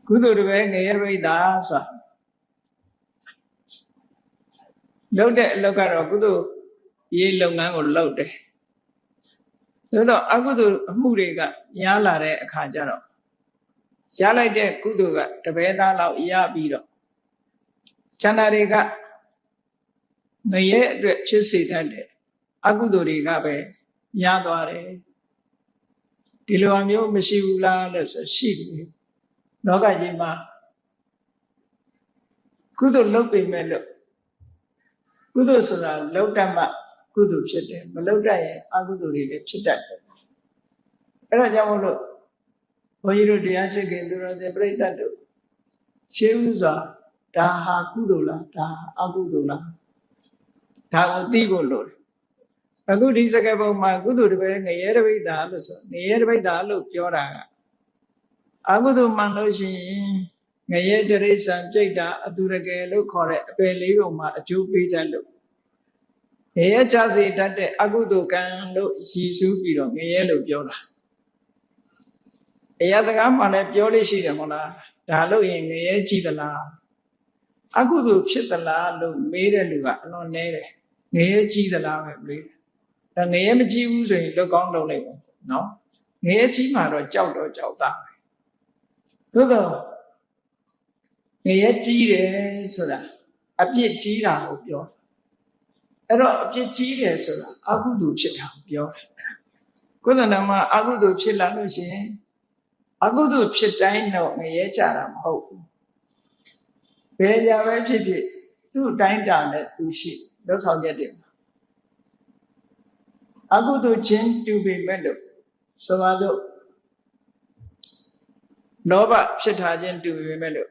ကုသိုလ်တွေပဲငရဲပိဋ္ဌာဆိုတာလုပ်တဲ့အလုပ်ကတော့ကုသိုလ်ရေးလုပ်ငန်းကိုလုပ်တယ်သို့တော့အကုသိုလ်အမှုတွေကများလာတဲ့အခါကျတော့ရလိုက်တဲ့ကုသိုလ်ကတပည့်သားလောက်ရပြီးတော့ကျန်တာတွေကငရဲအတွက်ဖြစ်စေတတ်တယ်အကုသိုလ်တွေကပဲများသွားတယ်ဒီလိုအမျိုးမရှိဘူးလားလို့ဆိုရှိတယ်လောကကြီးမှာကုသိုလ်လုပ်ပေမဲ့လို့ကုသိုလ်ဆိုတာလုပ်တတ်မှကုသိုလ်ဖြစ်တယ်မလုပ်တတ်ရင်အကုသိုလ်တွေလည်းဖြစ်တတ်တယ်အဲ့ဒါကြောင့်မို့လို့ဘုန်းကြီးတို့တရားချစ်ခင်သူတော်စင်ပြိဿတ်တို့ရှင်းဥစွာဒါဟာကုသိုလ်လားဒါအကုသိုလ်လားဒါကိုသိဖို့လိုတယ်အခုဒီစကားပုံမှာကုသိုလ်တွေပဲငရဲတပိဋ္ဌာလို့ဆိုငရဲတပိဋ္ဌာလို့ပြောတာကအကုသိုလ်မှန်လို့ရှိရင်ငရဲတရိစ္ဆာန်ပြိဋ္ဌာအသူရကယ်လို့ခေါ်တဲ့အပယ်လေးပုံမှာအကျိုးပေးတတ်လို့ငရဲချစေတတ်တဲ့အကုသိုလ်ကံလို့ရည်စူးပြီးတော့ငရဲလို့ပြောတာတရားစကားမှလည်းပြောလို့ရှိတယ်မဟုတ်လားဒါလို့ရင်ငရဲကြည့်သလားအကုသိုလ်ဖြစ်သလားလို့မေးတဲ့လူကအလွန်နည်းတယ်ငရဲကြည့်သလားပဲမေးတယ်ဒါငရဲမကြည့်ဘူးဆိုရင်လွတ်ကောင်းလုပ်လိုက်ပါနော်ငရဲကြည့်မှတော့ကြောက်တော့ကြောက်တာပဲသို့တော့ငရဲကြည့်တယ်ဆိုတာအပြစ်ကြီးတာကိုပြောအဲ့တော့အပြစ်ကြီးတယ်ဆိုတာအကုသိုလ်ဖြစ်တာကိုပြောတယ်ကုသနာမှာအကုသိုလ်ဖြစ်လာလို့ရှိရင်အကုသိုလ်ဖြစ်တိုင်းတော့ငရဲကြတာမဟုတ်ဘူးဘယ်ကြပဲဖြစ်ဖြစ်သူ့တိုင်းတာနဲ့သူရှိလောက်ဆောင်ချက်တယ်အကုသိုလ်ချင်းတူပေမဲ့လို့ဆိုပါတော့လောဘဖြစ်ထားခြင်းတူပေမဲ့လို့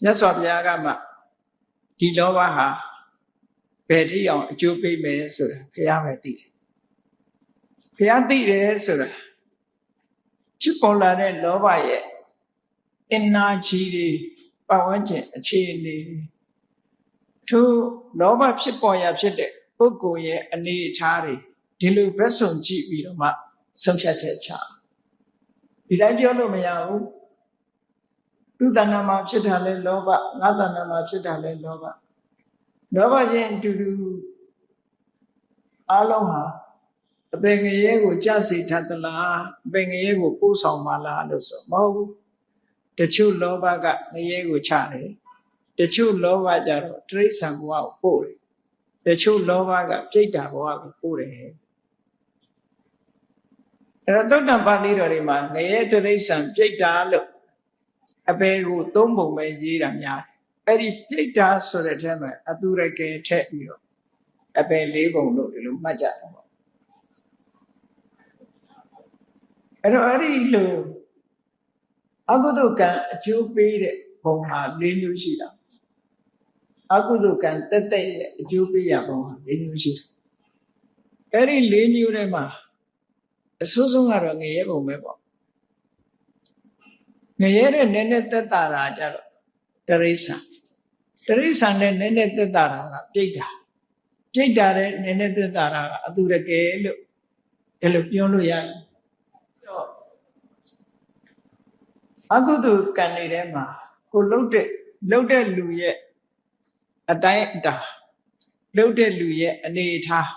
မြတ်စွာဘုရားကမှဒီလောဘဟာဘယ်ထိအောင်အကျိုးပေးမယ်ဆိုတာဘုရားပဲသိတယ်ဘုရားသိတယ်ဆိုတာဖြစ်ပေါ်လာတဲ့လောဘရဲ့အင်နာကြီးတွေပတ်ဝန်းကျင်အခြေအနေထို့လောဘဖြစ်ပေါ်ရဖြစ်တဲ့ပုဂ္ဂိုလ်ရဲ့အနေအထားတွေဒီလိုဘက်ဆုံကြည့်ပြီးတော့မှဆုံးဖြတ်ချက်ချဒီတိုင်းပြောလို့မရဘူးသူတဏ္ဍာမှာဖြစ်တာလဲလောဘငါတဏ္ဍာမှာဖြစ်တာလဲလောဘချင်းအတူတူအလုံးဟာအပင်ငရဲကိုကြစေတတ်သလားအပင်ငရဲကိုပို့ဆောင်ပါလားလို့ဆိုမဟုတ်ဘူးတချို့လောဘကငရဲကိုချတယ်တချို့လောဘကြတော့တိရစ္ဆာန်ဘဝကိုပို့တယ်တချို့လောဘကပြိတ္တာဘဝကိုပို့တယ်အဲ့တော့သုတ္တပါဠိတော်တွေမှာငရဲတိရစ္ဆာန်ပြိတ္တာလို့အပေကိုသုံးပုံပဲရေးတာများတယ်အဲ့ဒီပြိတ္တာဆိုတဲ့အထက်မှာအသူရကယ်ထည့်ပြီးတော့အပေလေးပုံလို့ဒီလိုမှတ်ကြတယ်ပေါ့အဲ့တော့အဲ့ဒီလိုအကုသိုလ်ကံအကျိုးပေးတဲ့ပုံဟာ၄မျိုးရှိတာအကုသိုလ်ကံတက်တဲ့ရဲ့အကျိုးပေးရပုံဟာ၄မျိုးရှိတယ်အဲ့ဒီ၄မျိုးထဲမှာအဆိုးဆုံးကတော့ငရဲပုံပဲပေါ့ငရဲတဲ့နည်းနည်းသက်သာတာကြတော့တရိစ္ဆာန်နဲ့နည်းနည်းသက်သာတာကပြိတ္တာတဲ့နည်းနည်းသက်သာတာကအသူရကယ်လို့ဒီလိုပြောလို့ရတယ်အကုသိုလ်ကံတွေထဲမှာကိုလှုပ်တဲ့လူရဲ့အတိုင်းအတာလှုပ်တဲ့လူရဲ့အနေအထား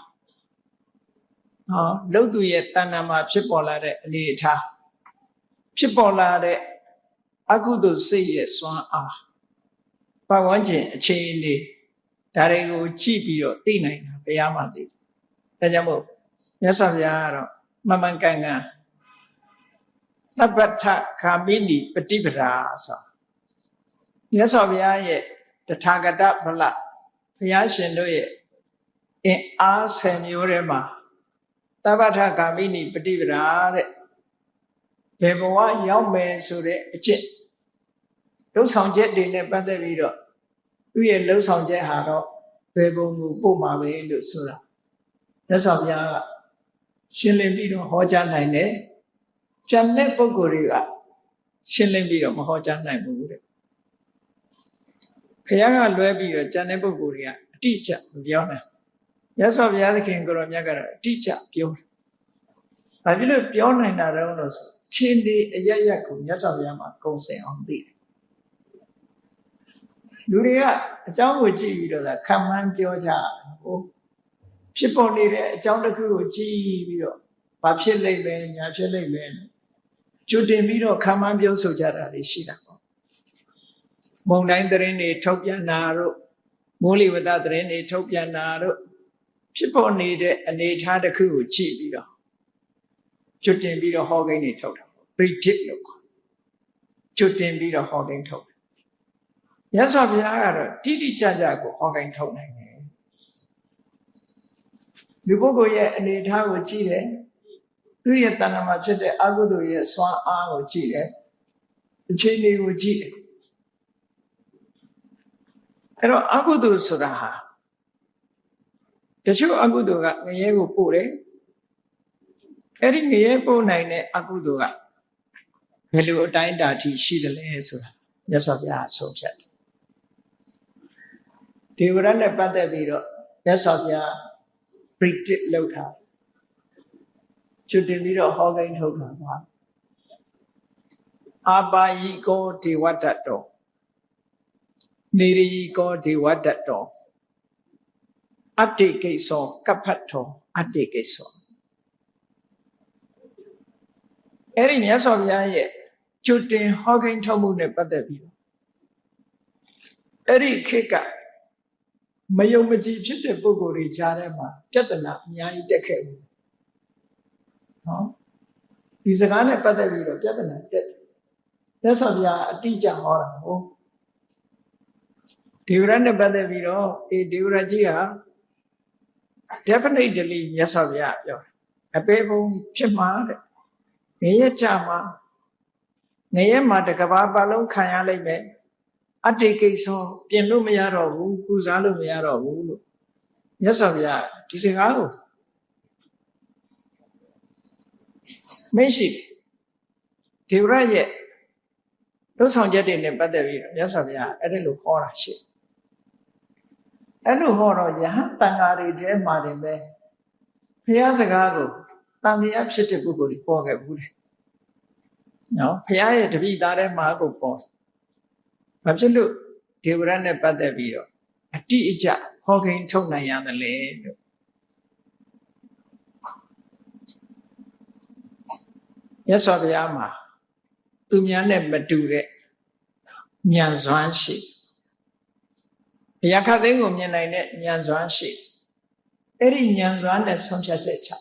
လှုပ်သူရဲ့တဏ္ဍာမှာဖြစ်ပေါ်လာတဲ့အနေအထားဖြစ်ပေါ်လာတဲ့အကုသိုလ်စိတ်ရဲ့စွမ်းအားပတ်ဝန်းကျင်အခြေအနေဒါတွေကိုကြည့်ပြီးတော့သိနိုင်တာဘုရားမှသိတယ်ဒါကြောင့်မို့မြတ်စွာဘုရားကတော့မှန်ကန်သဗ္ဗထခာမိနိပฏิပဒါဆိုမြတ်စွာဘုရားရဲ့တထာဂတဗလဘုရားရှင်တို့ရဲ့အင်အား10မျိုးထဲမှာသဗ္ဗထခာမိနိပฏิပဒါတဲ့ဘယ်ဘဝရောက်မယ်ဆိုတဲ့အကျင့်လှုပ်ဆောင်ချက်တွေနဲ့ပတ်သက်ပြီးတော့သူ့ရဲ့လှုပ်ဆောင်ချက်ဟာတော့ဘယ်ပုံကိုပို့မှာပဲလို့ဆိုတာမြတ်စွာဘုရားကရှင်းလင်းပြီးတော့ဟောကြားနိုင်တယ်ကျန်တဲ့ပုဂ္ဂိုလ်တွေကရှင်းလင်းပြီးတော့မဟောကြားနိုင်ဘူးတဲ့ခရကလွဲပြီးတော့ကျန်တဲ့ပုဂ္ဂိုလ်တွေကအတိအကျမပြောနိုင်မြတ်စွာဘုရားသခင်ကိုရောမြတ်ကတော့အတိအကျပြောတယ်ဘာဖြစ်လို့ပြောနိုင်တာတော့လို့ဆိုချင်းဒီအရရက်ကိုမြတ်စွာဘုရားမှာကုံစင်အောင်သိတယ် လူတွေကအကြောင်းကိုကြည့်ပြီးတော့ခံမှန်းပြောကြဟိုဖြစ်ပေါ်နေတဲ့အကြောင်းတစ်ခုကိုကြည့်ပြီးတော့ဘာဖြစ်လိမ့်မယ်ညာဖြစ်လိမ့်မယ်ကြိုတင်ပြီးတော့ခံမှန်းပြောဆိုကြတာတွေရှိတာပေါ့မုံတိုင်းသတင်းတွေထုတ်ပြန်တာတို့မိုးလေဝသသတင်းတွေထုတ်ပြန်တာတို့ဖြစ်ပေါ်နေတဲ့အနေအထားတစ်ခုကိုကြည့်ပြီးတော့ကြိုတင်ပြီးတော့ဟောကိန်းတွေထုတ်တာပေါ့ predict လို့ခေါ်ကြိုတင်ပြီးတော့ဟောကိန်းထုတ်တယ်မြတ်စွာဘုရားကတော့တိတိကျကျကိုဟောကိန်းထုတ်နိုင်တယ်လူပုဂ္ဂိုလ်ရဲ့အနေအထားကိုကြည့်တယ်သူရဲ့တဏ္ဍာမှာဖြစ်တဲ့အကုသိုလ်ရဲ့စွမ်းအားကိုကြည့်တယ်အခြေအနေကိုကြည့်တယ်အဲ့တော့အကုသိုလ်ဆိုတာဟာတချို့အကုသိုလ်ကငရဲကိုပို့တယ်အဲ့ဒီငရဲပို့နိုင်တဲ့အကုသိုလ်ကဘယ်လိုအတိုင်းအတာထိရှိသလဲဆိုတာမြတ်စွာဘုရားဆုံးဖြတ်တယ်ဒီဝရနဲ့ပတ်သက်ပြီးတော့မြတ်စွာဘုရား predict လုပ်တာကျွတ်တင်ပြီးတော့ဟောကိန်းထုတ်တာပါအာပါယိကောဒေဝတ္တတောနေရိကောဒေဝတ္တတောအတ္တိကိစ္ဆောကပ္ပတ္ထောအတ္တိကိစ္ဆောအဲ့ဒီမြတ်စွာဘုရားရဲ့ကျွတ်တင်ဟောကိန်းထုတ်မှုနဲ့ပတ်သက်ပြီးအဲ့ဒီခေတ်ကမယုံမကြည်ဖြစ်တဲ့ပုဂ္ဂိုလ်တွေကြားထဲမှာပြဿနာအများကြီးတက်ခဲ့ဘူးနော်ဒီစကားနဲ့ပတ်သက်ပြီးတော့ပြဿနာတက်မြတ်စွာဘုရားအတိအကျဟောတာဟုတ်ဒေဝရနဲ့ပတ်သက်ပြီးတော့ဒေဝရကြီးဟာ definitely မြတ်စွာဘုရားပြောတယ်အပေဘုံဖြစ်မှာတဲ့ငရဲကြမှာငရဲမှာတကဘာပတ်လုံးခံရလိမ့်မယ်အတ္တိကိစ္ဆောပြင်လို့မရတော့ဘူးကုစားလို့မရတော့ဘူးလို့မြတ်စွာဘုရားဒီစကားကိုမရှိဒေဝရရဲ့လှုပ်ဆောင်ချက်တွေနဲ့ပတ်သက်ပြီးမြတ်စွာဘုရားအဲ့ဒါလိုဟောတာရှိအဲ့လိုဟောတော့ယဟန်တန်ဃာတွေထဲမှာတင်ပဲဘုရားစကားကိုတန်တရားဖြစ်တဲ့ပုဂ္ဂိုလ်တွေပေါ်ခဲ့ဘူးလေနော်ဘုရားရဲ့တပည့်သားထဲမှာကိုပေါ်ဘာဖြစ်လို့ဒေဝရနဲ့ပတ်သက်ပြီးတော့အတိအကျဟောကိန်းထုတ်နိုင်ရတယ်လေလို့မြတ်စွာဘုရားမှာသူများနဲ့မတူတဲ့ဉာဏ်စွမ်းရှိဘုရားခတ်သိမ်းကိုမြင်နိုင်တဲ့ဉာဏ်စွမ်းရှိအဲ့ဒီဉာဏ်စွမ်းနဲ့ဆုံးဖြတ်ချက်ချ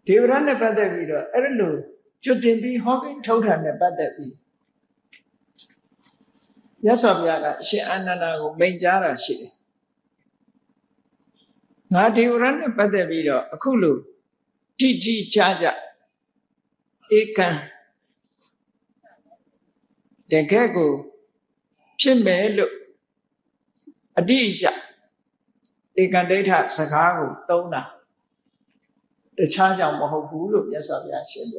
ဒေဝရနဲ့ပတ်သက်ပြီးတော့အဲ့လိုကျွတ်တင်ပြီးဟောကိန်းထုတ်တာနဲ့ပတ်သက်ပြီးမြတ်စွာဘုရားကအရှင်အာနန္ဒာကိုမိန့်ကြားတာရှိတယ်ငါဒေဝရနဲ့ပတ်သက်ပြီးတော့အခုလိုတိတိကျကျဧကံတကယ်ကိုဖြစ်မယ်လို့အတိအကျဧကံဒိဋ္ဌစကားကိုသုံးတာတခြားကြောင့်မဟုတ်ဘူးလို့မြတ်စွာဘုရားရှင်းပြ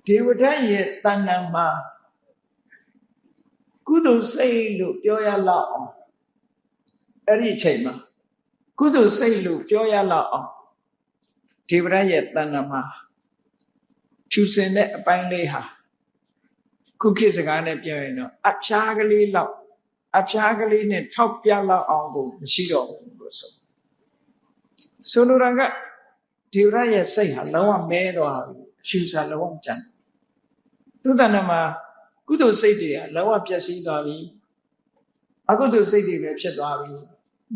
ဒေဝဒတ်ရဲ့တဏ္ဍာမှာကုသိုလ်စိတ်လို့ပြောရလောက်အောင်အဲ့ဒီအချိန်မှာကုသိုလ်စိတ်လို့ပြောရလောက်အောင်ဒေဝရရဲ့တဏ္ဍာမှာဖြူစင်တဲ့အပိုင်းလေးဟာခုခေတ်စကားနဲ့ပြောရင်တော့အဖျားကလေးလောက်အဖျားကလေးနဲ့ထောက်ပြလောက်အောင်ကိုမရှိတော့ဘူးလို့ဆိုလိုတာကဒေဝရရဲ့စိတ်ဟာလုံးဝမဲသွားပြီအဖြူစာလုံးဝမကြမ်းသူတဏ္ဍာမှာကုသိုလ်စိတ်တွေကလုံးဝပျက်စီးသွားပြီအကုသိုလ်စိတ်တွေပဲဖြစ်သွားပြီ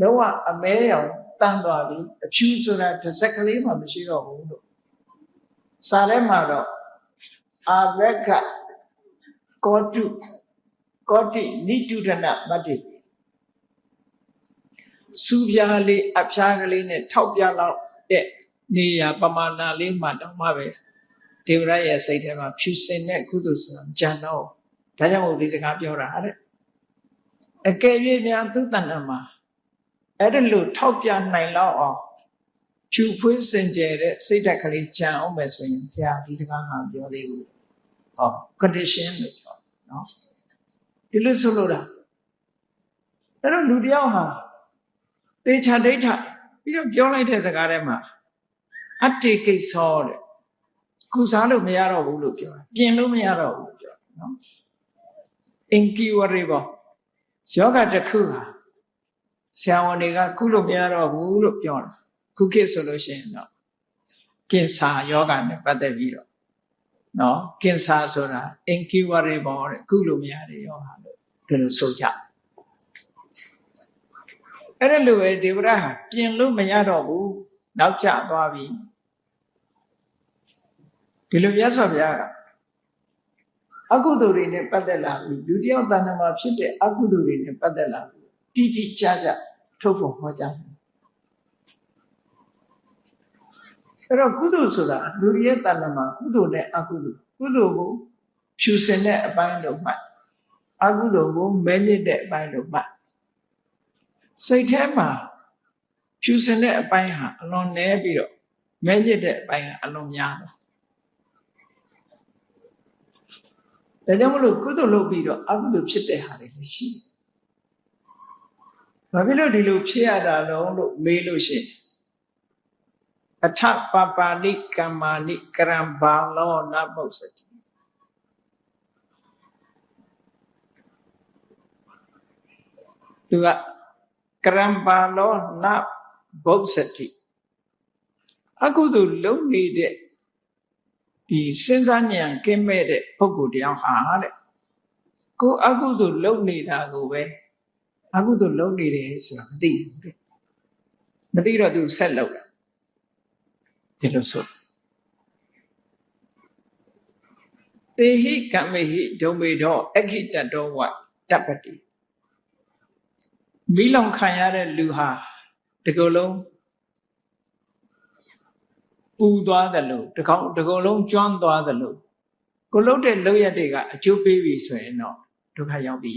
လုံးဝအမဲရောင်တန်းသွားပြီအဖြူဆိုတာတစ်စက်ကလေးမှမရှိတော့ဘူးလို့စာထဲမှာတော့အာဝက္ခကောတုကောတိနိတုဒနာမတ္တိစူပြားလေးအဖျားကလေးနဲ့ထောက်ပြလောက်တဲ့နေရာပမာဏလေးမှတောင်မှပဲဒေဝရရဲ့စိတ်ထဲမှာဖြူစင်တဲ့ကုသိုလ်ဆိုတာကြံတော့ဒါကြောင့်မို့ဒီစကားပြောတာတဲ့အကယ်၍များသူတဏ္ဍာမှာအဲ့ဒါလို့ထောက်ပြနိုင်လောက်အောင်ဖြူဖွေးစင်ကြယ်တဲ့စိတ်ဓာတ်ကလေးကြံအောင်ပဲဆိုရင်ဘုရားဒီစကားငါပြောသေးဘူးဟော condition လို့ပြောနော်ဒီလိုဆိုလို့လားအဲ့တော့လူတယောက်ဟာသေချာဒိဋ္ဌပြီးတော့ပြောလိုက်တဲ့စကားထဲမှာအတ္တိကိစ္ဆောတဲ့ကုစားလို့မရတော့ဘူးလို့ပြောတာပြင်လို့မရတော့ဘူးလို့ပြောနော် incurable ယောဂတစ်ခုဟာဆရာဝန်တွေကကုလို့မရတော့ဘူးလို့ပြောတာခုခေတ်ဆိုလို့ရှိရင်တော့ကင်ဆာယောဂနဲ့ပတ်သက်ပြီးတော့နော်ကင်ဆာဆိုတာ incurable တဲ့ကုလို့မရတဲ့ယောဂလို့ဒီလိုဆိုကြအဲ့ဒါလိုပဲဒေဝရဟာပြင်လို့မရတော့ဘူးနောက်ကျသွားပြီဒီလိုမြတ်စွာဘုရားကအကုသိုလ်တွေနဲ့ပတ်သက်လာပြီးလူတယောက်တဏ္ဍာမှာဖြစ်တဲ့အကုသိုလ်တွေနဲ့ပတ်သက်လာပြီးတိတိကျကျထုတ်ဖို့ဟောကြားတယ်အဲ့တော့ကုသိုလ်ဆိုတာလူရဲ့တဏ္ဍာမှာကုသိုလ်နဲ့အကုသိုလ်ကုသိုလ်ကိုဖြူစင်တဲ့အပိုင်းလို့မှတ်အကုသိုလ်ကိုမဲညစ်တဲ့အပိုင်းလို့မှတ်စိတ်ထဲမှာဖြူစင်တဲ့အပိုင်းဟာအလွန်နည်းပြီးတော့မဲညစ်တဲ့အပိုင်းကအလွန်များတယ်ဒါကြောင့်မလို့ကုသိုလ်လုပ်ပြီးတော့အကုသိုလ်ဖြစ်တဲ့ဟာတွေလည်းရှိတယ်။ဘာဖြစ်လို့ဒီလိုဖြစ်ရတာလဲလို့မေးလို့ရှိရင်အထပပါဏိကမ္မာဏိကရံဘာလောနမုဿတိသူကကရံဘာလောနဘုဿတိအကုသိုလ်လုပ်နေတဲ့ဒီစဉ်းစားဉာဏ်ကင်းမဲ့တဲ့ပုဂ္ဂိုလ်တရားဟာတဲ့ကိုအကုသိုလ်လုပ်နေတာကိုပဲအကုသိုလ်လုပ်နေတယ်ဆိုတာမသိဘူးတဲ့မသိတော့သူဆက်လုပ်တာဒီလိုဆိုတေဟိကမေဟိဒုံမေသောအခိတတောဝတပ္ပတိမိလောင်ခံရတဲ့လူဟာဒီကုလုံးပူသွားတယ်လို့ဒီကုလုံးကျွမ်းသွားတယ်လို့ကိုလှုပ်တဲ့လှုပ်ရက်တွေကအကျိုးပေးပြီဆိုရင်တော့ဒုက္ခရောက်ပြီ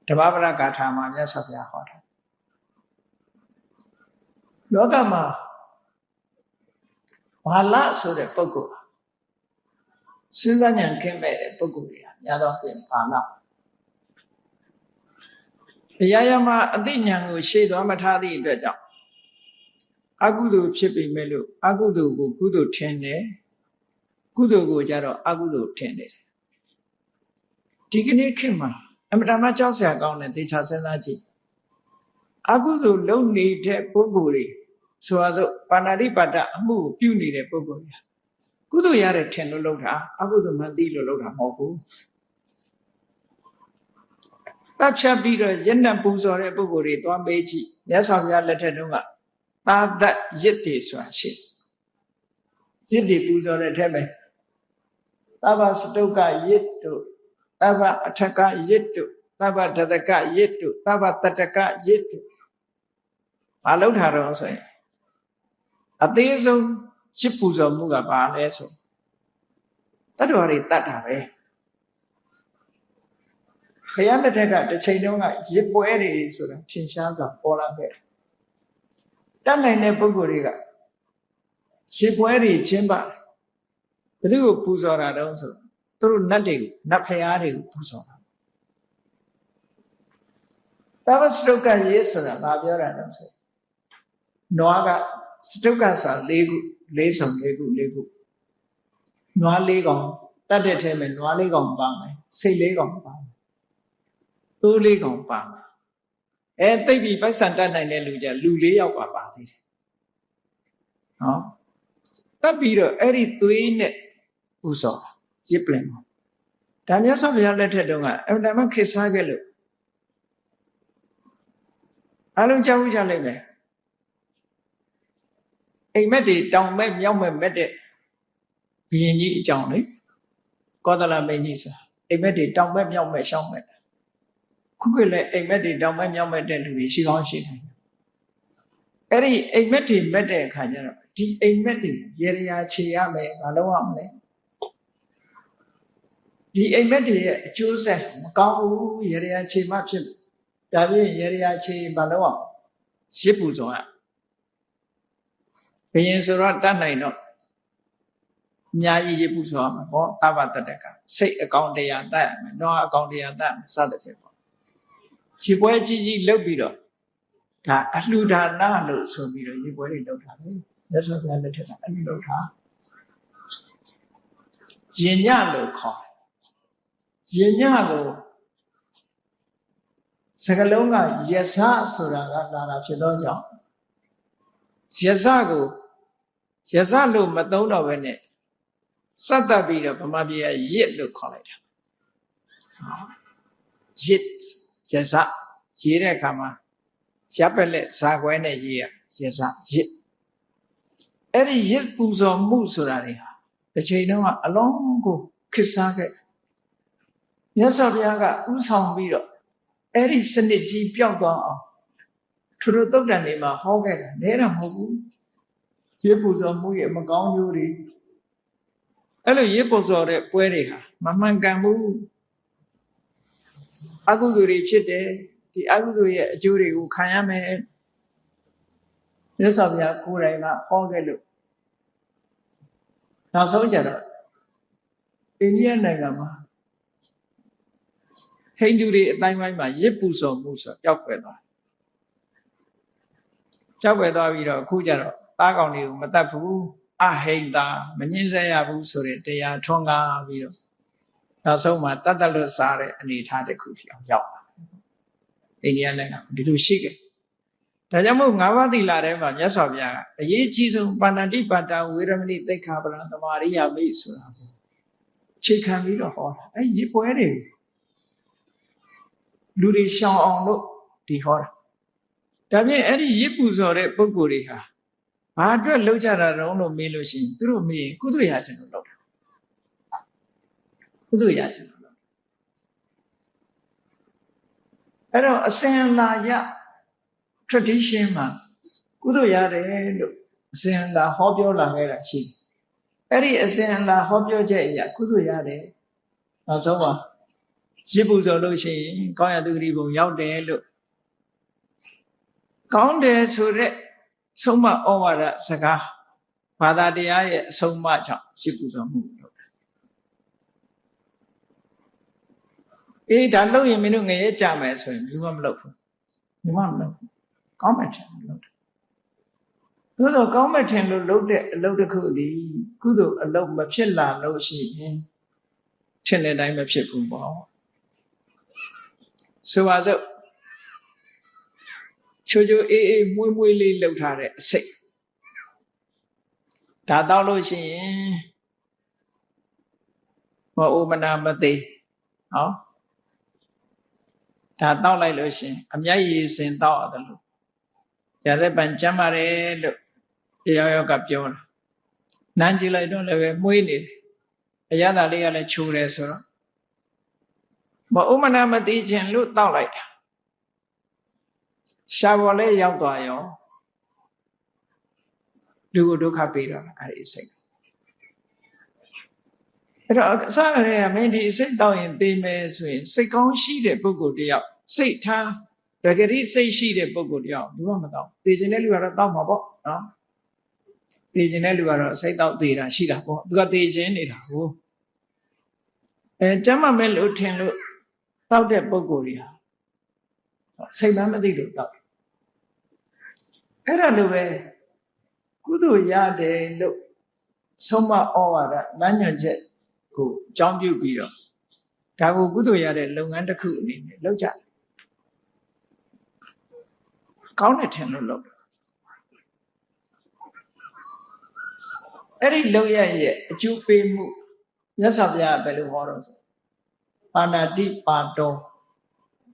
ဓမ္မပဒဂါထာမှာမြတ်စွာဘုရားဟောတာလောကမှာဘာလဆိုတဲ့ပုဂ္ဂိုလ်စဉ်းစားဉာဏ်ကင်းမဲ့တဲ့ပုဂ္ဂိုလ်တွေကများသောအားဖြင့်ဘာလအရာရာမှာအသိဉာဏ်ကိုရှေ့သွားမထားသည့်အတွက်ကြောင့်အကုသိုလ်ဖြစ်ပေမဲ့လို့အကုသိုလ်ကိုကုသိုလ်ထင်တယ်ကုသိုလ်ကိုကြတော့အကုသိုလ်ထင်တယ်ဒီကနေ့ခေတ်မှာအမှန်တမ်းကြောက်စရာကောင်းတဲ့သေချာစဉ်းစားကြည့်အကုသိုလ်လုပ်နေတဲ့ပုဂ္ဂိုလ်တွေဆိုပါစို့ပါဏာတိပါဒအမှုကိုပြုနေတဲ့ပုဂ္ဂိုလ်တွေကုသိုလ်ရတဲ့ထင်လို့လုပ်တာအကုသိုလ်မှသိလို့လုပ်တာမဟုတ်ဘူးတပ်ဖြတ်ပြီးတော့ရက်နဲ့ပူဇော်တဲ့ပုဂ္ဂိုလ်တွေသွားမေးကြည့်မြတ်စွာဘုရားလက်ထက်တုန်းကသာသရစ်တွေဆိုတာရှိရစ်တွေပူဇော်တဲ့ထဲမှာသဗ္ဗစတုကရစ်တို့သဗ္ဗအထကရစ်တို့သဗ္ဗဒသကရစ်တို့သဗ္ဗတတကရစ်တို့ဘာလို့ထားတော့ဆိုရင်အသေးဆုံးရစ်ပူဇော်မှုကဘာလဲဆိုတတ္တဝါတွေတတ်တာပဲဘုရားလက်ထက်ကတစ်ချိန်တုန်းကရစ်ပွဲတွေဆိုတာထင်ရှားစွာပေါ်လာခဲ့တတ်နိုင်တဲ့ပုဂ္ဂိုလ်တွေကရစ်ပွဲတွေကျင်းပဘယ်သူကိုပူဇော်တာတုံးဆိုသူတို့နတ်တွေကိုနတ်ဖျားတွေကိုပူဇော်တာသဗ္ဗစတုကရေဆိုတာဘာပြောတာလဲဆိုနွားကစတုကဆိုတာ၄ခု၄စုံ၄ခုနွား၄ကောင်တတ်တဲ့ထဲမှာနွား၄ကောင်ပါမယ်စိတ်၄ကောင်ပါမယ်သိုး၄ကောင်ပါမယ်သိပ်ပြီးပိုက်ဆံတတ်နိုင်တဲ့လူကြလူ၄ယောက်ပါသေးတယ်နော်တတ်ပြီးတော့အဲ့ဒီသွေးနဲ့ပူဇော်ရစ်ပလင်ပေါ့ဒါမြတ်စွာဘုရားလက်ထက်တုန်းကအမှန်တမ်းခေတ်စားခဲ့လို့အားလုံးကြားဖို့ကြလိမ့်မယ်အိမ်မက်တွေတောင်မဲ့မြောက်မဲ့မဲ့တဲ့ဘုရင်ကြီးအကြောင်းလေကောသလမင်းကြီးဆိုတာအိမ်မက်တွေတောင်မဲ့မြောက်မဲ့ရှောင်းမဲ့ခုခေတ်လည်းအိမ်မက်တွေတောင်မဲ့မြောက်မဲ့တဲ့လူတွေရှိကောင်းရှိတယ်အဲ့ဒီအိမ်မက်တွေမက်တဲ့အခါကျတော့ဒီအိမ်မက်တွေရေရာခြေရမယ်မလုပ်ရမလဲဒီအိမ်မက်တွေရဲ့အကျိုးဆက်မကောင်းဘူးရေရာခြေမှဖြစ်ဒါပြင်ရေရာခြေမလုပ်အောင်ရစ်ပူဇော်ရဘယင်ဆိုတော့တတ်နိုင်တော့အများကြီးရစ်ပူဇော်ရမှာပေါ့သဗ္ဗတတကစိတ်အကောင်တရားတတ်ရမယ်နောအကောင်တရားတတ်မယ်စသဖြင့်ပေါ့ခြေပွဲကြီးကြီးလုပ်ပြီးတော့ဒါအလှူဒါနလို့ဆိုပြီးတော့ရေပွဲတွေလုပ်တာပဲမြတ်စွာဘုရားလက်ထက်ကအဲ့လိုလုပ်တာရင်ညလို့ခေါ် ညကိုစကလုံးကယဇဆိုတာကလာတာဖြစ်သောကြောင့်ယဇကိုယဇလို့မသုံးတော့ဘဲနဲ့စက်တက်ပြီးတော့ဗမာပြည်ကရစ်လို့ခေါ်လိုက်တာရစ်ယဇရေးတဲ့အခါမှာရပ်ပလက်ဇာကွဲနဲ့ရေးရယဇရစ်အဲ့ဒီရစ်ပူဇော်မှုဆိုတာတွေဟာတစ်ချိန်တုန်းကအလုံးကိုခစ်စားခဲ့မြတ်စွာဘုရားကဥဆောင်ပြီးတော့အဲ့ဒီစနစ်ကြီးပျောက်သွားအောင်သူတို့သုတ်တန်တွေမှာဟောခဲ့တာနဲတာမဟုတ်ဘူးရစ်ပူဇော်မှုရဲ့မကောင်းကျိုးတွေအဲ့လိုရစ်ပူဇော်တဲ့ပွဲတွေဟာမမှန်ကန်ဘူးအကုသိုလ်တွေဖြစ်တယ်ဒီအကုသိုလ်ရဲ့အကျိုးတွေကိုခံရမယ်မြတ်စွာဘုရားကိုယ်တိုင်ကဟောခဲ့လို့နောက်ဆုံးကြတော့အိန္ဒိယနိုင်ငံမှာဟိန္ဒူတွေအတိုင်းပိုင်းမှာရစ်ပူဇော်မှုဆိုပျောက်ကွယ်သွားပြီးတော့အခုကြတော့သားကောင်တွေကိုမတတ်ဘူးအဟိန္တာမငြင်းဆဲရဘူးဆိုတဲ့တရားထွန်းကားပြီးတော့နောက်ဆုံးမှာတတ်တလွတ်စားတဲ့အနေအထားတစ်ခုဖြစ်အောင်ရောက်လာအိန္ဒိယနိုင်ငံဒီလိုရှိခဲ့ဒါကြောင့်မို့၅ပါးသီလထဲမှာမြတ်စွာဘုရားကအရေးကြီးဆုံးပါဏာတိပါဒဝေရမဏိသိက္ခာပဒံသမာရိယာမိဆိုတာအခြေခံပြီးတော့ဟောတာအဲ့ဒီပွဲတွေလူတွေရှောင်အောင်လို့ဒီဟောတာဒါဖြင့်အဲ့ဒီရစ်ပူဇော်တဲ့ပုဂ္ဂိုလ်တွေဟာဘာအတွက်လှုပ်ကြတာတုံးလို့မေးလို့ရှိရင်သူတို့မေးရင်ကုသိုလ်ရခြင်းလို့လုပ်တာကုသိုလ်ရခြင်းလို့လုပ်အဲ့တော့အစဉ်အလာရ tradition မှာကုသိုလ်ရတယ်လို့အစဉ်အလာဟောပြောလာခဲ့တာရှိတယ်အဲ့ဒီအစဉ်အလာဟောပြောချက်အရာကုသိုလ်ရတယ်နောက်ဆုံးမှာရစ်ပူဇော်လို့ရှိရင်ကောင်းရသူဂတိဘုံရောက်တယ်လို့ကောင်းတယ်ဆိုတဲ့ဆုံးမဩဝါဒစကားဘာသာတရားရဲ့အဆုံးအမကြောင့်ရစ်ပူဇော်မှုလုပ်တာဒါလုပ်ရင်မင်းတို့ငရဲကြမယ်ဆိုရင်ဘူးမလုပ်ဘူးဘူးမလုပ်ဘူးကောင်းမှထင်လို့လုပ်တယ်သို့သောကောင်းမှထင်လို့လုပ်တဲ့အလုပ်တစ်ခုသည်ကုသိုလ်အလုပ်မဖြစ်လာလို့ရှိရင်ထင်တဲ့အတိုင်းမဖြစ်ဘူးပေါ့ဆိုပါစို့ချိုးချိုးအေးအေးမွေးမွေးလေးလှုပ်ထားတဲ့အစိတ်ဒါတောက်လို့ရှိရင်မအိုမနာမသေးဟောဒါတောက်လိုက်လို့ရှိရင်အမျက်ရည်စင်တောက်ရတယ်လို့ရတဲ့ပံကျမ်းပါတယ်လို့တရားရောကပြောတာနမ်းကြည့်လိုက်တော့လည်းပဲမွေးနေတယ်အရသာလေးကလည်းချိုးတယ်ဆိုတော့မအိုမနာမသေးခြင်းလို့တောက်လိုက်တာရှားပေါ်လဲရောက်သွားရောလူကိုဒုက္ခပေးတော့အဲ့ဒီစိတ်အဲ့တော့အစကတည်းကမင်းဒီစိတ်တောက်ရင်သိမယ်ဆိုရင်စိတ်ကောင်းရှိတဲ့ပုဂ္ဂိုလ်တယောက်စိတ်ထားပဂတိစိတ်ရှိတဲ့ပုဂ္ဂိုလ်တယောက်လူကမတောက်သိခြင်းတဲ့လူကတော့တောက်မှာပေါ့နော်သိခြင်းတဲ့လူကတော့စိတ်တောက်သေးတာရှိတာပေါ့သူကသိခြင်းနေတာဟုတ်ကျမ်းမာမဲ့လို့ထင်လို့တောက်တဲ့ပုဂ္ဂိုလ်တွေဟာစိတ်မှမသိလို့တောက်အဲ့ဒါလိုပဲကုသိုလ်ရတယ်လို့ဆုံးမဩဝါဒလမ်းညွှန်ချက်ကိုအကြောင်းပြုပြီးတော့ဒါကိုကုသိုလ်ရတဲ့လုပ်ငန်းတစ်ခုအနေနဲ့လုပ်ကြကောင်းတယ်ထင်လို့လုပ်တယ်အဲ့ဒီလုပ်ရရဲ့အကျိုးပေးမှုမြတ်စွာဘုရားဘယ်လိုဟောတော့ပါဏာတိပါတော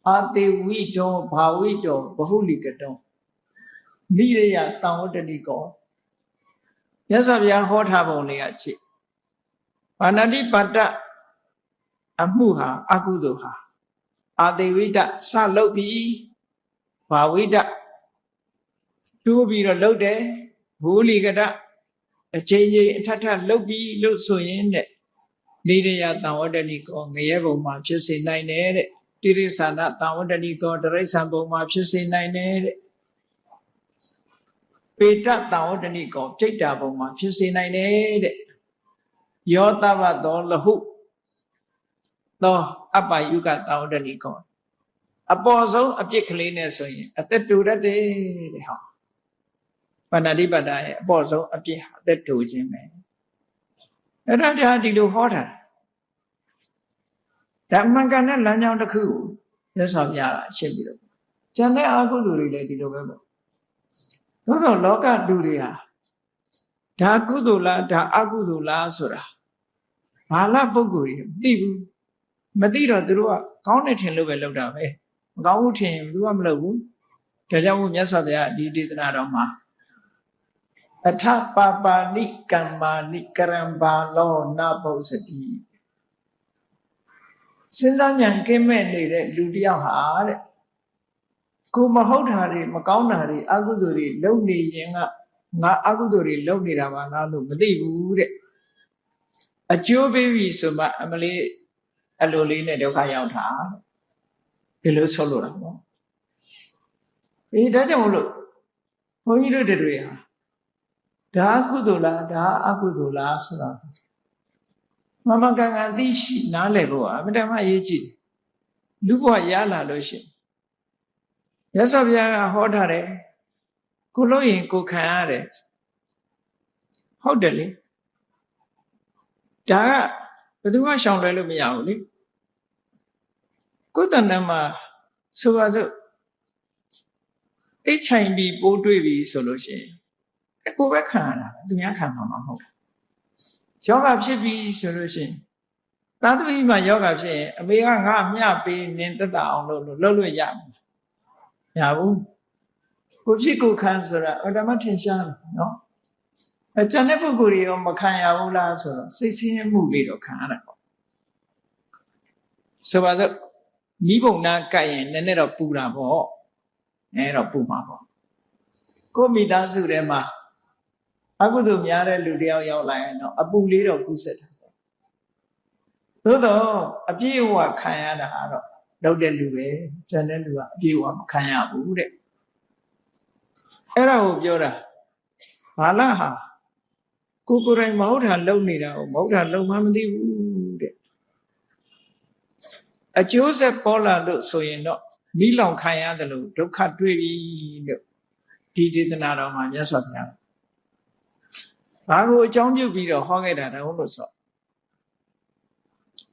အာတေဝိတောဘာဝိတောဘဟုလိကတောနိရယတံဝတ္တတိကောမြတ်စွာဘုရားဟောထားပုံလေးကကြည့်ပါဏာတိပါတအမှုဟာအကုသိုလ်ဟာအာတေဝိတစလုပ်ပြီးဘာဝိတတိုးပြီးတော့လုပ်တယ်ဘူလိကတအချိန်ချင်းအထထလုပ်ပြီးလို့ဆိုရင်တဲ့နိရယတံဝတ္တတိကောငရဲဘုံမှာဖြစ်စေနိုင်တယ်တဲ့တိရိစ္ဆာနတံဝတ္တတိကောတရိစ္ဆာန်ဘုံမှာဖြစ်စေနိုင်တယ်တဲ့ပေတတံဝတ္တတိကောပြိတ္တာဘုံမှာဖြစ်စေနိုင်တယ်တဲ့ယောတဗသောလဟုသောအပ္ပယုကတံဝတ္တတိကောအပေါ်ဆုံးအပြစ်ကလေးနဲ့ဆိုရင်အသက်တူတတ်တယ်တဲ့ဟောပါဏာတိပါဒရဲ့အပေါ်ဆုံးအပြစ်ဟာအသက်တူခြင်းပဲအဲ့ဒါဒီလိုဟောတာ ဒါမှန်ကန်တဲ့လမ်းကြောင်းတစ်ခုကိုမြတ်စွာဘုရားကရှင်းပြီးတော့ကျန်တဲ့အကုသိုလ်တွေလည်းဒီလိုပဲပေါ့သို့သောလောကလူတွေဟာဒါကုသိုလ်လားဒါအကုသိုလ်လားဆိုတာဘာလပုဂ္ဂိုလ်တွေမသိဘူးမသိတော့သူတို့ကကောင်းတယ်ထင်လို့ပဲလုပ်တာပဲမကောင်းဘူးထင်ရင်သူကမလုပ်ဘူးဒါကြောင့်မို့မြတ်စွာဘုရားဒီဒေသနာတော်မှာအထပါပါဏိကမ္မာဏိကရံဘာလောနပုစတိစဉ်းစားဉာဏ်ကင်းမဲ့နေတဲ့လူတယောက်ဟာတဲ့ကိုမဟုတ်တာတွေမကောင်းတာတွေအကုသိုလ်တွေလုပ်နေရင်ကငါအကုသိုလ်တွေလုပ်နေတာပါလားလို့မသိဘူးတဲ့အကျိုးပေးပြီဆိုမှအမလေးအလိုလေးနဲ့ဒုက္ခရောက်တာဒီလိုဆိုလို့တာပေါ့ဒါကြောင့်မလို့ဘုန်းကြီးတို့တွေဟာဒါကုသိုလ်လားဒါအကုသိုလ်လားဆိုတော့မမကန်ကန်သိရှိနားလည်ဖို့အမှန်တမ်းအရေးကြီးတယ်လူဘဝရလာလို့ရှိရင်မြတ်စွာဘုရားကဟောထားတယ်ကိုလို့ရင်ကိုခံရတယ်ဟုတ်တယ်လေဒါကဘယ်သူမှရှောင်လွဲလို့မရဘူးလေကိုယ်တဏ္ဍမှာဆိုပါစို့အိတ်ချိုင်ပြီးပိုးတွေ့ပြီဆိုလို့ရှိရင်ကိုယ်ပဲခံရတာသူများခံမှာမဟုတ်ဘူးယောဂဖြစ်ပြီဆိုလို့ရှိရင်သာသမီမှာယောဂဖြစ်ရင်အမေကငါမျှပေးနင်သက်သာအောင်လုပ်လို့ရမှာမရဘူးကိုဖြစ်ကိုခံဆိုတာအတ္တမထင်ရှားတယ်နော်အကျန်တဲ့ပုဂ္ဂိုလ်တွေရောမခံရဘူးလားဆိုတော့စိတ်ဆင်းရဲမှုလေးတော့ခံရတာပေါ့ဆိုပါစို့မိဘုံနာကပ်ရင်နည်းနည်းတော့ပူတာပေါ့နည်းတော့ပူမှာပေါ့ကိုမိသားစုထဲမှာအကုသိုလ်များတဲ့လူတယောက်ရောက်လာရင်တော့အပူလေးတော့ကူးစက်တာပေါ့သို့တော့အပြည့်အဝခံရတာကတော့လုပ်တဲ့လူပဲကျန်တဲ့လူကအပြည့်အဝမခံရဘူးတဲ့အဲ့ဒါကိုပြောတာဘာလားဟာကိုယ်တိုင်မဟုတ်တာလုပ်နေတာကိုမဟုတ်တာလုပ်မှမသိဘူးတဲ့အကျိုးဆက်ပေါ်လာလို့ဆိုရင်တော့မိလောင်ခံရတယ်လို့ဒုက္ခတွေ့ပြီလို့ဒီဒေသနာတော်မှာမြတ်စွာဘုရားဘာကိုအကြောင်းပြုပြီးတော့ဟောခဲ့တာတုံးလို့ဆို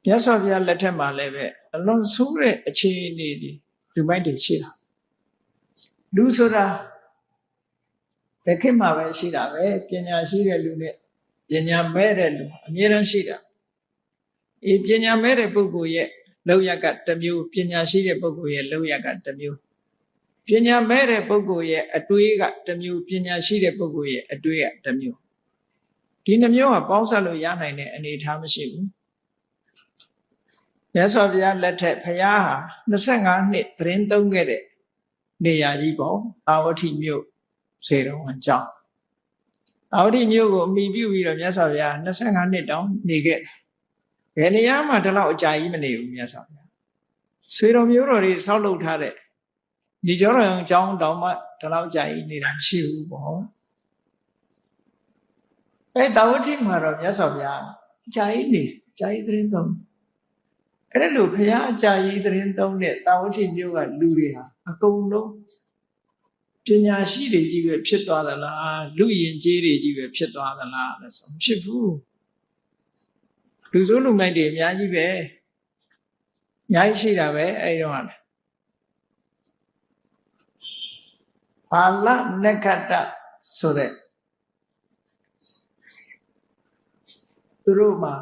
မြတ်စွာဘုရားလက်ထက်မှာလည်းပဲအလွန်ဆိုးတဲ့အခြေအနေတွေလူမိုက်တွေရှိတာလူဆိုတာဘယ်ခေတ်မှာပဲရှိတာပဲပညာရှိတဲ့လူနဲ့ပညာမဲ့တဲ့လူအမြဲတမ်းရှိတာပညာမဲ့တဲ့ပုဂ္ဂိုလ်ရဲ့လောက်ရကတစ်မျိုးပညာရှိတဲ့ပုဂ္ဂိုလ်ရဲ့လောက်ရကတစ်မျိုးပညာမဲ့တဲ့ပုဂ္ဂိုလ်ရဲ့အတွေးကတစ်မျိုးပညာရှိတဲ့ပုဂ္ဂိုလ်ရဲ့အတွေးကတစ်မျိုးဒီနှမျိုးကပေါင်းစပ်လို့ရနိုင်တဲ့အနေအထားမရှိဘူးမြတ်စွာဘုရားလက်ထက်ဘုရားဟာ25နှစ်သတင်းသုံးခဲ့တဲ့နေရာကြီးပေါ့အာဝတိမြို့စေတော်ဝန်ကြောင့်အာဝတိမြို့ကိုအမိပြုပြီးတော့မြတ်စွာဘုရား25နှစ်တောင်နေခဲ့ဘယ်နေရာမှာဒီလောက်အကြာကြီးမနေဘူးမြတ်စွာဘုရားစေတော်မြို့တော်တွေဆောက်လုပ်ထားတဲ့ဒီကျောတော်အကြောင်းတောင်မှဒီလောက်ကြာကြီးနေတာမရှိဘူးပေါ့တာဝတိမှာတော့မြတ်စွာဘုရားအကြာကြီးနေကြာကြီးသတင်းသုံးအဲ့လိုဘုရားအကြာကြီးသတင်းသုံးတဲ့တာဝတိမြို့ကလူတွေဟာအကုန်လုံးပညာရှိတွေကြီးပဲဖြစ်သွားသလားလူယဉ်ကျေးတွေကြီးပဲဖြစ်သွားသလားလို့ဆိုမဖြစ်ဘူးလူစိုးလူမိုက်တွေအများကြီးပဲအများကြီးရှိတာပဲအဲ့တော့ပါဠနက္ခတဆိုတဲ့သူတို့မှာ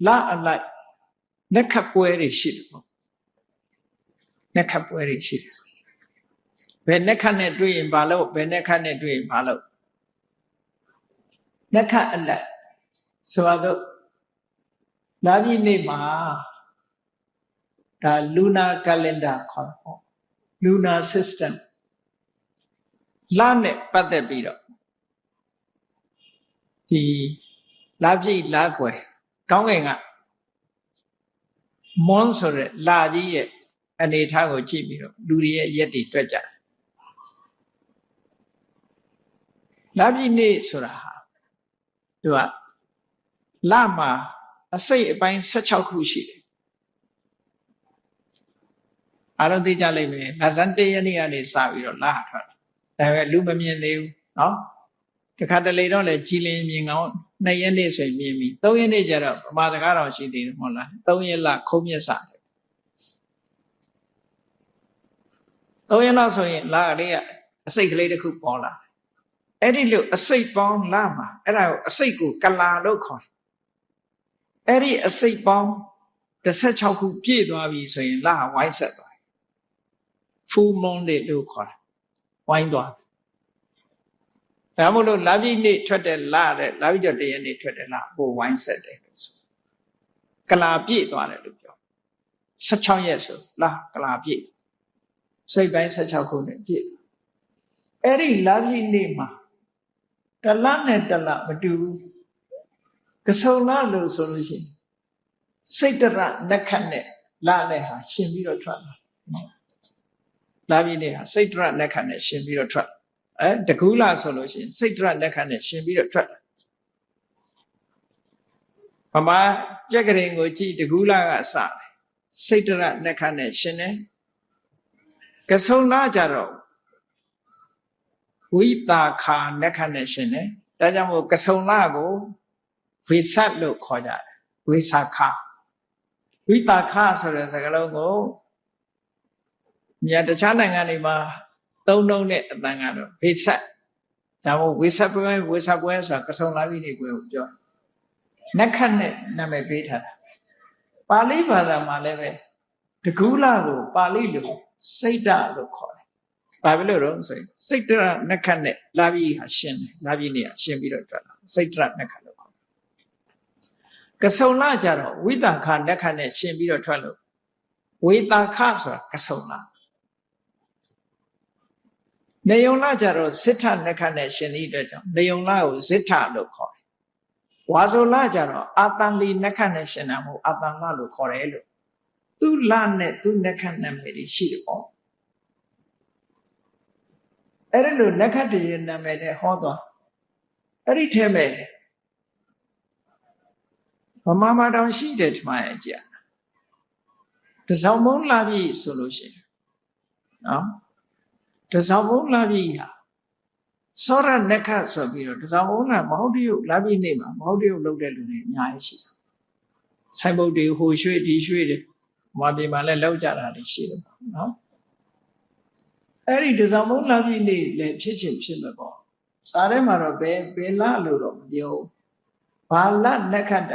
လအလိုက်နက္ခပွဲတွေရှိတယ်ပေါ့နက္ခပွဲတွေရှိတယ်ဘယ်နက္ခနဲ့တွေ့ရင်ဘာလို့ဘယ်နက္ခနဲ့တွေ့ရင်ဘာလို့နက္ခအလိုက်ဆိုတော့လာပြီနေ့မှာဒါလူနာကလန်ဒါခေါ်ပေါ့လူနာ system လနဲ့ပတ်သက်ပြီးတော့ဒီလာပြည့်လာခွယ်ကောင်းကင်ကမွန်းဆိုတဲ့လာကြီးရဲ့အနေထားကိုကြည့်ပြီးတော့လူတွေရဲ့ရက်တွေတွက်ကြတယ်လာပြည့်နေ့ဆိုတာဟာသူကလမှာအစိတ်အပိုင်း16ခုရှိတယ်အားလုံးသိကြလိမ့်မယ်လဇန်1ရက်နေ့ကနေစပြီးတော့လထွက်ဒါပေမဲ့လူမမြင်သေးဘူးเนาะတခါတလေတော့လေကြည်လင်မြင်ကောင်း 2 ရက်နေ့ဆိုရင်မြင်ပြီ3 ရက်နေ့ကျတော့ဗမာစကားတော်ရှိသေးတယ်မဟုတ်လား3 ရက်လခုံးမြတ်စာ3 ရက်လောက်ဆိုရင်လကလေးကအစိတ်ကလေးတစ်ခုပေါ်လာအဲ့ဒီလိုအစိတ်ပေါင်းလာမှာအဲ့ဒါကိုအစိတ်ကိုကလာလို့ခေါ်တယ်အဲ့ဒီအစိတ်ပေါင်း16ခုပြည့်သွားပြီဆိုရင်လဝိုင်းဆက်သွားတယ် full moon လို့ခေါ်တယ်ဝိုင်းသွားဒါမို့လို့လပြည့်နေ့ထွက်တဲ့လတဲ့လပြည့်ကျော်1 ရက်နေ့ထွက်တဲ့လဟိုဝိုင်းဆက်တယ်လို့ဆိုကလာပြည့်သွားတယ်လို့ပြော16 ရက်ဆိုလကလာပြည့်စိတ်ပိုင်း16ခုနဲ့ပြည့်အဲ့ဒီလပြည့်နေ့မှာတလနဲ့တလမတူဘူးကဆုံလလို့ဆိုလို့ရှိရင်စိတ်တရနက္ခတ်နဲ့လနဲ့ဟာရှင်ပြီးတော့ထွက်လာလပြည့်နေ့ဟာစိတ်တရနက္ခတ်နဲ့ရှင်ပြီးတော့ထွက်တကူလဆိုလို့ရှိရင်စိတ်တရနက္ခတ်နဲ့ရှင်ပြီးတော့ထွက်လာဗမာကြက်ကရင်ကိုကြည့်တကူလကစစိတ်တရနက္ခတ်နဲ့ရှင်တယ်ကဆုံလကြတော့ဝိတာခာနက္ခတ်နဲ့ရှင်တယ်ဒါကြောင့်မို့ကဆုံလကိုဝိသတ်လို့ခေါ်ကြတယ်ဝိသခဝိတာခဆိုတဲ့စကားလုံးကိုမြန်တခြားနိုင်ငံတွေမှာသုံးနှုန်းတဲ့အတန်ကတော့ဝိသတ်ဒါမို့ဝိသတ်ပွဲဆိုတာကဆုံလပြည့်နေ့ပွဲကိုပြောနက္ခတ်နဲ့နာမည်ပေးထားတာပါဠိဘာသာမှာလည်းပဲတကူလကိုပါဠိလိုစိတ်တလို့ခေါ်တယ်ဘာဖြစ်လို့တော့ဆိုရင်စိတ်တရနက္ခတ်နဲ့လာပြီးဟာရှင်းတယ်လာပြီးနေဟာရှင်းပြီးတော့ထွက်လာစိတ်တရနက္ခတ်လို့ခေါ်ကဆုံလကြတော့ဝိတာခနက္ခတ်နဲ့ရှင်းပြီးတော့ထွက်လို့ဝိတာခဆိုတာကဆုံလနေယုံလကြတော့စိဋ္ဌနက္ခတ်နဲ့ရှင်းသည့်အတွက်ကြောင့်နေယုံလကိုစိဋ္ဌလို့ခေါ်တယ်ဝါဆိုလကြတော့အာတန်လီနက္ခတ်နဲ့ရှင်းတာမဟုတ်အာတန်လလို့ခေါ်တယ်လို့သူလနဲ့သူနက္ခတ်နာမည်တွေရှိတယ်ပေါ့အဲ့ဒီလိုနက္ခတ်တွေရဲ့နာမည်နဲ့ဟောသွားအဲ့ဒီထဲမှာဗမာမှာတောင်ရှိတယ်ဒီမှာအကြတစောင်းမုံလာပြီဆိုလို့ရှိရင်နော်တစောင်းမုံလာပြီဟာစောရနက္ခတ်ဆိုပြီးတော့တစောင်းမုံလာမဟုတ်တရုပ်လာပြီနေမှာမဟုတ်တရုပ်လုပ်တဲ့လူတွေအများကြီးရှိတယ်ဆိုင်ဘုတ်တွေဟိုရွှေ့ဒီရွှေ့တယ်မပြေမှာလည်းလောက်ကြတာတွေရှိတယ်နော်အဲ့ဒီတစောင်းမုံလာပြီနေလည်းဖြစ်ချင်ဖြစ်မှာပေါ့စားထဲမှာတော့ဘယ်လလို့တော့မပြောဘာလနက္ခတ္တ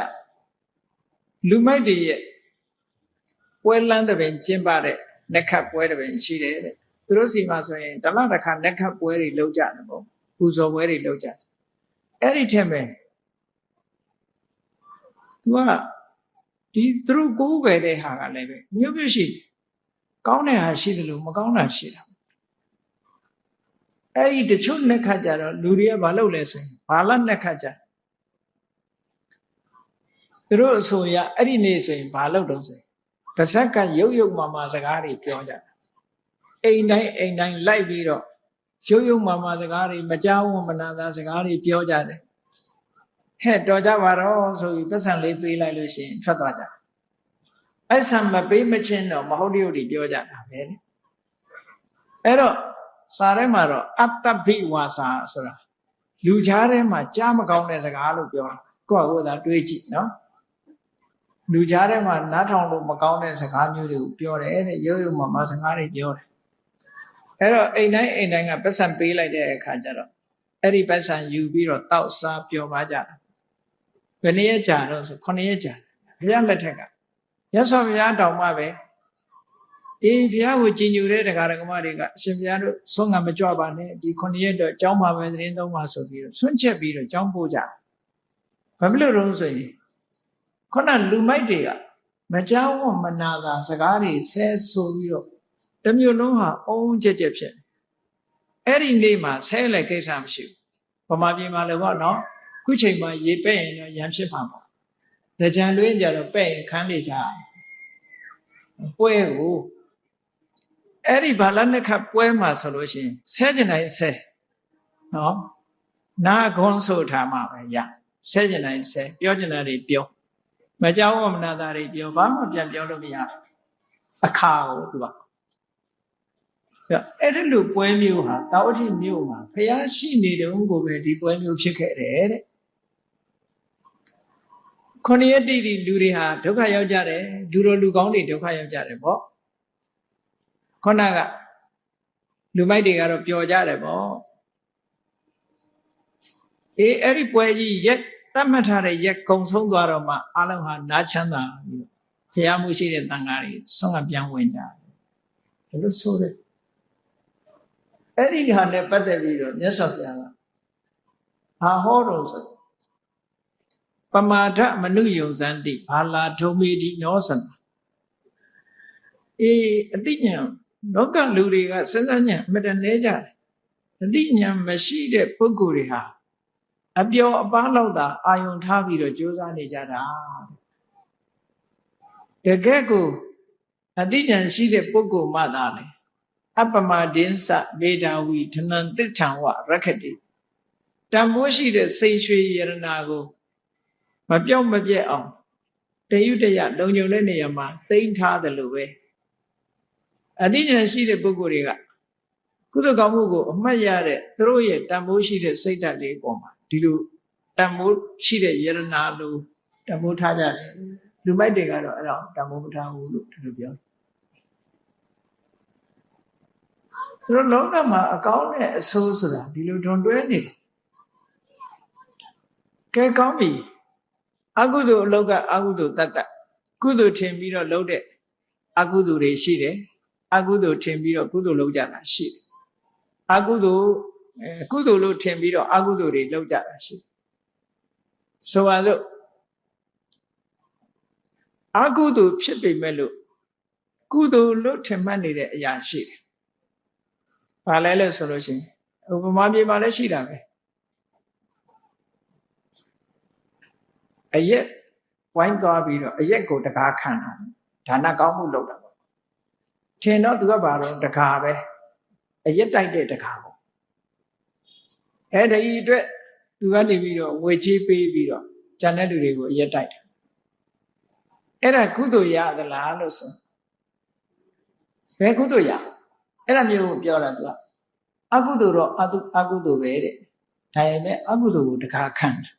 လူမိုက်တွေရဲ့ပွဲလန်းတဲ့ပင်ကျင်းပတဲ့နက္ခတ်ပွဲတဲ့ပင်ရှိတယ်တဲ့သူတို့စီမှာဆိုရင်တလတစ်ခါနက္ခတ်ပွဲတွေလုပ်ကြတယ်ပေါ့ပူဇော်ပွဲတွေလုပ်ကြတယ်အဲ့ဒီထက်ပဲသူကဒီသူတို့ကိုးကွယ်တဲ့ဟာကလည်းပဲမျိုးမျိုးရှိကောင်းတဲ့ဟာရှိတယ်လို့မကောင်းတာရှိတာအဲ့ဒီတချို့နက္ခတ်ကြတော့လူတွေကမလုပ်လဲဆိုရင်ဘာလနက္ခတ်ကြသူတို့အဆိုရအဲ့ဒီနေ့ဆိုရင်ဘာလုပ်တော့ဆိုရင်ပါဇက်ကရုပ်မာစကားတွေပြောကြတယ်အိမ်တိုင်းလိုက်ပြီးတော့ရုပ်မာစကားတွေမကြောက်မနာတာစကားတွေပြောကြတယ်ဟဲ့တော်ကြပါတော့ဆိုပြီးပတ်စံလေးပေးလိုက်လို့ရှိရင်ထွက်သွားကြအဲ့ဆံမပေးမချင်းတော့မဟုတ်တရုပ်တွေပြောကြတာပဲလေအဲ့တော့စာထဲမှာတော့အတ္တဘိဝါစာဆိုတာလူကြားထဲမှာကြားမကောင်းတဲ့စကားလို့ပြောတာကိုယ့်ကိုယ်သာတွေးကြည့်နော်လူကြားထဲမှာနားထောင်လို့မကောင်းတဲ့စကားမျိုးတွေကိုပြောတယ်တဲ့ရုပ်မာစကားတွေပြောတယ်အဲ့တော့အိမ်တိုင်းကပတ်စံပေးလိုက်တဲ့အခါကျတော့အဲ့ဒီပတ်စံယူပြီးတော့တောက်စားပြောပါကြတာဘယ်နည်းကြာတော့ဆို9 ရက်ကြာဘုရားလက်ထက်ကရသော်ဘုရားတောင်မှပဲအေးဘုရားကိုကြည်ညိုတဲ့တရားဓမ္မတွေကအရှင်ဘုရားတို့ဆုံးငံမကြွပါနဲ့ဒီ9 ရက်တော့ကျောင်းမှာပဲသတင်းသုံးပါဆိုပြီးတော့ဆွန့်ချက်ပြီးတော့ကျောင်းပို့ကြဘာဖြစ်လို့တော့ဆိုရင်ခုနလူမိုက်တွေကမကြောက်မနာတာစကားတွေဆဲဆိုပြီးတော့တမျိုးလုံးဟာအုံကြက်ဖြစ်အဲ့ဒီနေ့မှာဆဲလည်းကိစ္စမရှိဘူးဗမာပြည်မှာလည်းပေါ့နော်ခုချိန်မှာရေပဲ့ရင်တော့ရံဖြစ်မှာပေါ့ဒါကြံလွင်းကြတော့ပဲ့ရင်ခန်းနေကြပွဲကိုအဲ့ဒီဘာလနက္ခပွဲမှာဆိုလို့ရှိရင်ဆဲကျင်တိုင်းဆဲနော်နာခွန်းဆိုထားမှာပဲရဆဲကျင်တိုင်းဆဲပြောကျင်တာတွေပြောမကြောက်မနာတာတွေပြောဘာမှပြန်ပြောလို့မရအခါကိုသူကအဲ့ဒီလိုပွဲမျိုးဟာတာဝတိမြို့မှာဖျားရှိနေတုန်းကိုပဲဒီပွဲမျိုးဖြစ်ခဲ့တယ်တဲ့ ခொနည်းတိတိလူတွေဟာဒုက္ခရောက်ကြတယ်လူတော်လူကောင်းတွေဒုက္ခရောက်ကြတယ်ပေါ့ခုနကလူမိုက်တွေကတော့ပျော်ကြတယ်ပေါ့အဲ့ဒီပွဲကြီးရက်တတ်မှတ်ထားတဲ့ရက်ကုံဆုံးသွားတော့မှအလုံးဟာနားချမ်းသာပြီးဘုရားမှုရှိတဲ့တန်ဃာတွေဆုံးကပြန်ဝင်ကြတယ်ဘယ်လိုဆိုလဲအဲ့ဒီဟာနဲ့ပတ်သက်ပြီးတော့မြတ်စွာဘုရားကဘာဟောတော့ဆိုပမာဒမနုယုံဇန္တိဘာလာထုံမေတိနောစနာအတိညာလောကလူတွေကစဉ်းစားဉာဏ်အမှန်တည်းနေကြတယ်အတိညာမရှိတဲ့ပုဂ္ဂိုလ်တွေဟာအပျော်အပါးလောက်သာအာယုံထားပြီးတော့ကြိုးစားနေကြတာတကယ်ကိုအတိညာရှိတဲ့ပုဂ္ဂိုလ်မှသာလေအပမဒင်းစဗေဒဝီဓနံတိထံဝရခတိတန်ဖိုးရှိတဲ့စိတ်ရွှေယရနာကိုမပြောက်မပြက်အောင်တယုတယလုံခြုံတဲ့နေရာမှာသိမ်းထားတယ်လို့ပဲအတိညာရှိတဲ့ပုဂ္ဂိုလ်တွေကကုသကောင်းမှုကိုအမှတ်ရတဲ့သူတို့ရဲ့တန်ဖိုးရှိတဲ့စိတ်ဓာတ်လေးပေါ်မှာဒီလိုတန်ဖိုးရှိတဲ့ယရနာလိုတန်ဖိုးထားကြတယ်လူမိုက်တွေကတော့အဲ့ဒါတန်ဖိုးမထားဘူးလို့ဒီလိုပြောသူတို့လောကမှာအကောင်းနဲ့အဆိုးဆိုတာဒီလိုတွန်တွဲနေတယ်ကဲကောင်းပြီအကုသိုလ်အလုပ်ကအကုသိုလ်တတ်တတ်ကုသိုလ်ထင်ပြီးတော့လုပ်တဲ့အကုသိုလ်တွေရှိတယ်အကုသိုလ်ထင်ပြီးတော့ကုသိုလ်လုပ်ကြတာရှိတယ်အကုသိုလ်ကုသိုလ်လို့ထင်ပြီးတော့အကုသိုလ်တွေလုပ်ကြတာရှိတယ်ဆိုပါစို့အကုသိုလ်ဖြစ်ပေမဲ့လို့ကုသိုလ်လို့ထင်မှတ်နေတဲ့အရာရှိတယ်ဘာလဲလို့ဆိုလို့ရှိရင်ဥပမာပြေမှာလည်းရှိတာပဲအရက်ဝိုင်းသွားပြီးတော့အရက်ကိုတကားခံတာဒါနကောင်းမှုလုပ်တာပေါ့ထင်တော့သူကဘာတော့တကားပဲအရက်တိုက်တဲ့တကားပေါ့အဲ့ဒီအတွက်သူကနေပြီးတော့ငွေကြေးပေးပြီးတော့ဂျန်တဲ့လူတွေကိုအရက်တိုက်တယ်အဲ့ဒါကုသိုလ်ရသလားလို့ဆိုဘယ်ကုသိုလ်ရအဲ့ဒါမျိုးကိုပြောတာသူကအကုသိုလ်တော့အကုသိုလ်ပဲတဲ့ဒါပေမဲ့အကုသိုလ်ကိုတကားခံတယ်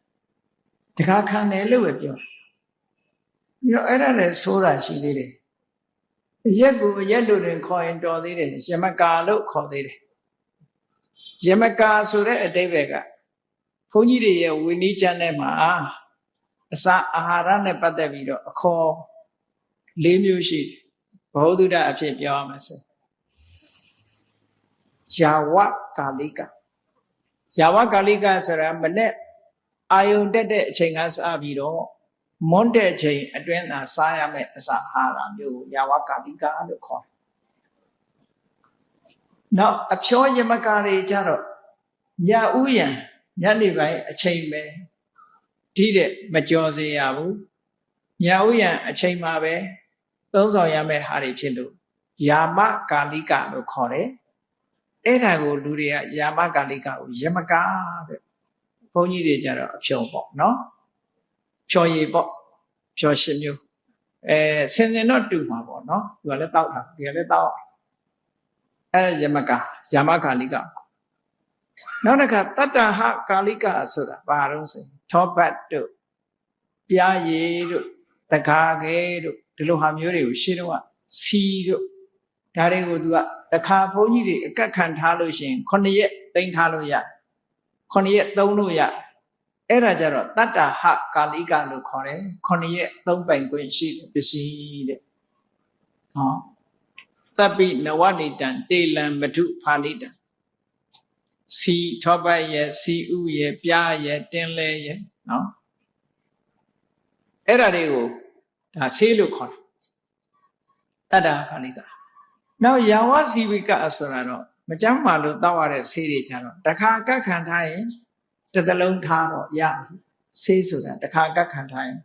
တခါခံတယ်လို့ပဲပြောပြီးတော့အဲ့ဒါလည်းဆိုတာရှိသေးတယ်ရက်ကိုရက်လို့တွင်ခေါ်ရင်တော်သေးတယ်ယမကာလို့ခေါ်သေးတယ်ယမကာဆိုတဲ့အဓိပ္ပာယ်ကဘုန်းကြီးတွေရဲ့ဝိနည်းကျမ်းထဲမှာအစာအာဟာရနဲ့ပတ်သက်ပြီးတော့အခေါ်၄မျိုးရှိတယ်ဘဝတုဒ္ဒအဖြစ်ပြောရမယ်ဆိုယာဝကာလိကယာဝကာလိကဆိုတာမနဲ့အာယုန်တက်တဲ့အချိန်ကစပြီးတော့မွန်းတဲ့အချိန်အတွင်းသာစားရမယ့်အစာအာဟာရမျိုးယာဝကာလိကလို့ခေါ်တယ်။နောက်အဖြောယမကာတွေကြတော့ညဥ်ယံညနေပိုင်းအချိန်ပဲဒီတဲ့မကြော်စေရဘူး။ညဥ်ယံအချိန်မှာပဲသုံးဆောင်ရမယ့်ဟာတွေဖြစ်လို့ယာမကာလိကလို့ခေါ်တယ်။အဲ့ဒါကိုလူတွေကယာမကာလိကကိုယမကာတဲ့ဘုန်းကြီးတွေကြတော့အဖြောပေါ့နော်ဖြောရည်ပေါ့ဖြောရှင်းမျိုးဆင်စင်တော့တူမှာပေါ့နော်သူကလည်းတောက်တာဒီကလည်းတောက်အဲ့ယမကာယာမကာလိကနောက်တစ်ခါတတ္တဟကာလိကဆိုတာဘာလို့ဆိုထောပတ်တို့ပြားရည်တို့တကားခဲတို့ဒီလိုဟာမျိုးတွေကိုရှင်းတော့စီတို့ဒါတွေကိုသူကတစ်ခါဘုန်းကြီးတွေအကက်ခံထားလို့ရှိရင်9ရက်သိမ်းထားလို့ရ9ရက်သုံးလို့ရအဲ့ဒါကြတော့တတ္တဟကာလိကလို့ခေါ်တယ်9ရက်သုံးပိုင်ခွင့်ရှိတဲ့ပစ္စည်းတဲ့ဟောတပ္ပိနဝနိတံတေလံမထုဖာလိတံစီထောပတ်ရဲ့စီဥရဲ့ပြားရဲ့တင်းလဲရဲ့နော်အဲ့ဒါတွေကိုဒါဆေးလို့ခေါ်တယ်တတ္တဟကာလိကနောက်ယာဝဇီဝိကဆိုတာတော့မကြမ်းမာလို့တောက်ရတဲ့ဆေးတွေကြတော့တစ်ခါကတ်ခံထားရင်တစ်သလုံးထားတော့ရဆေးဆိုတာတစ်ခါကတ်ခံထားရင်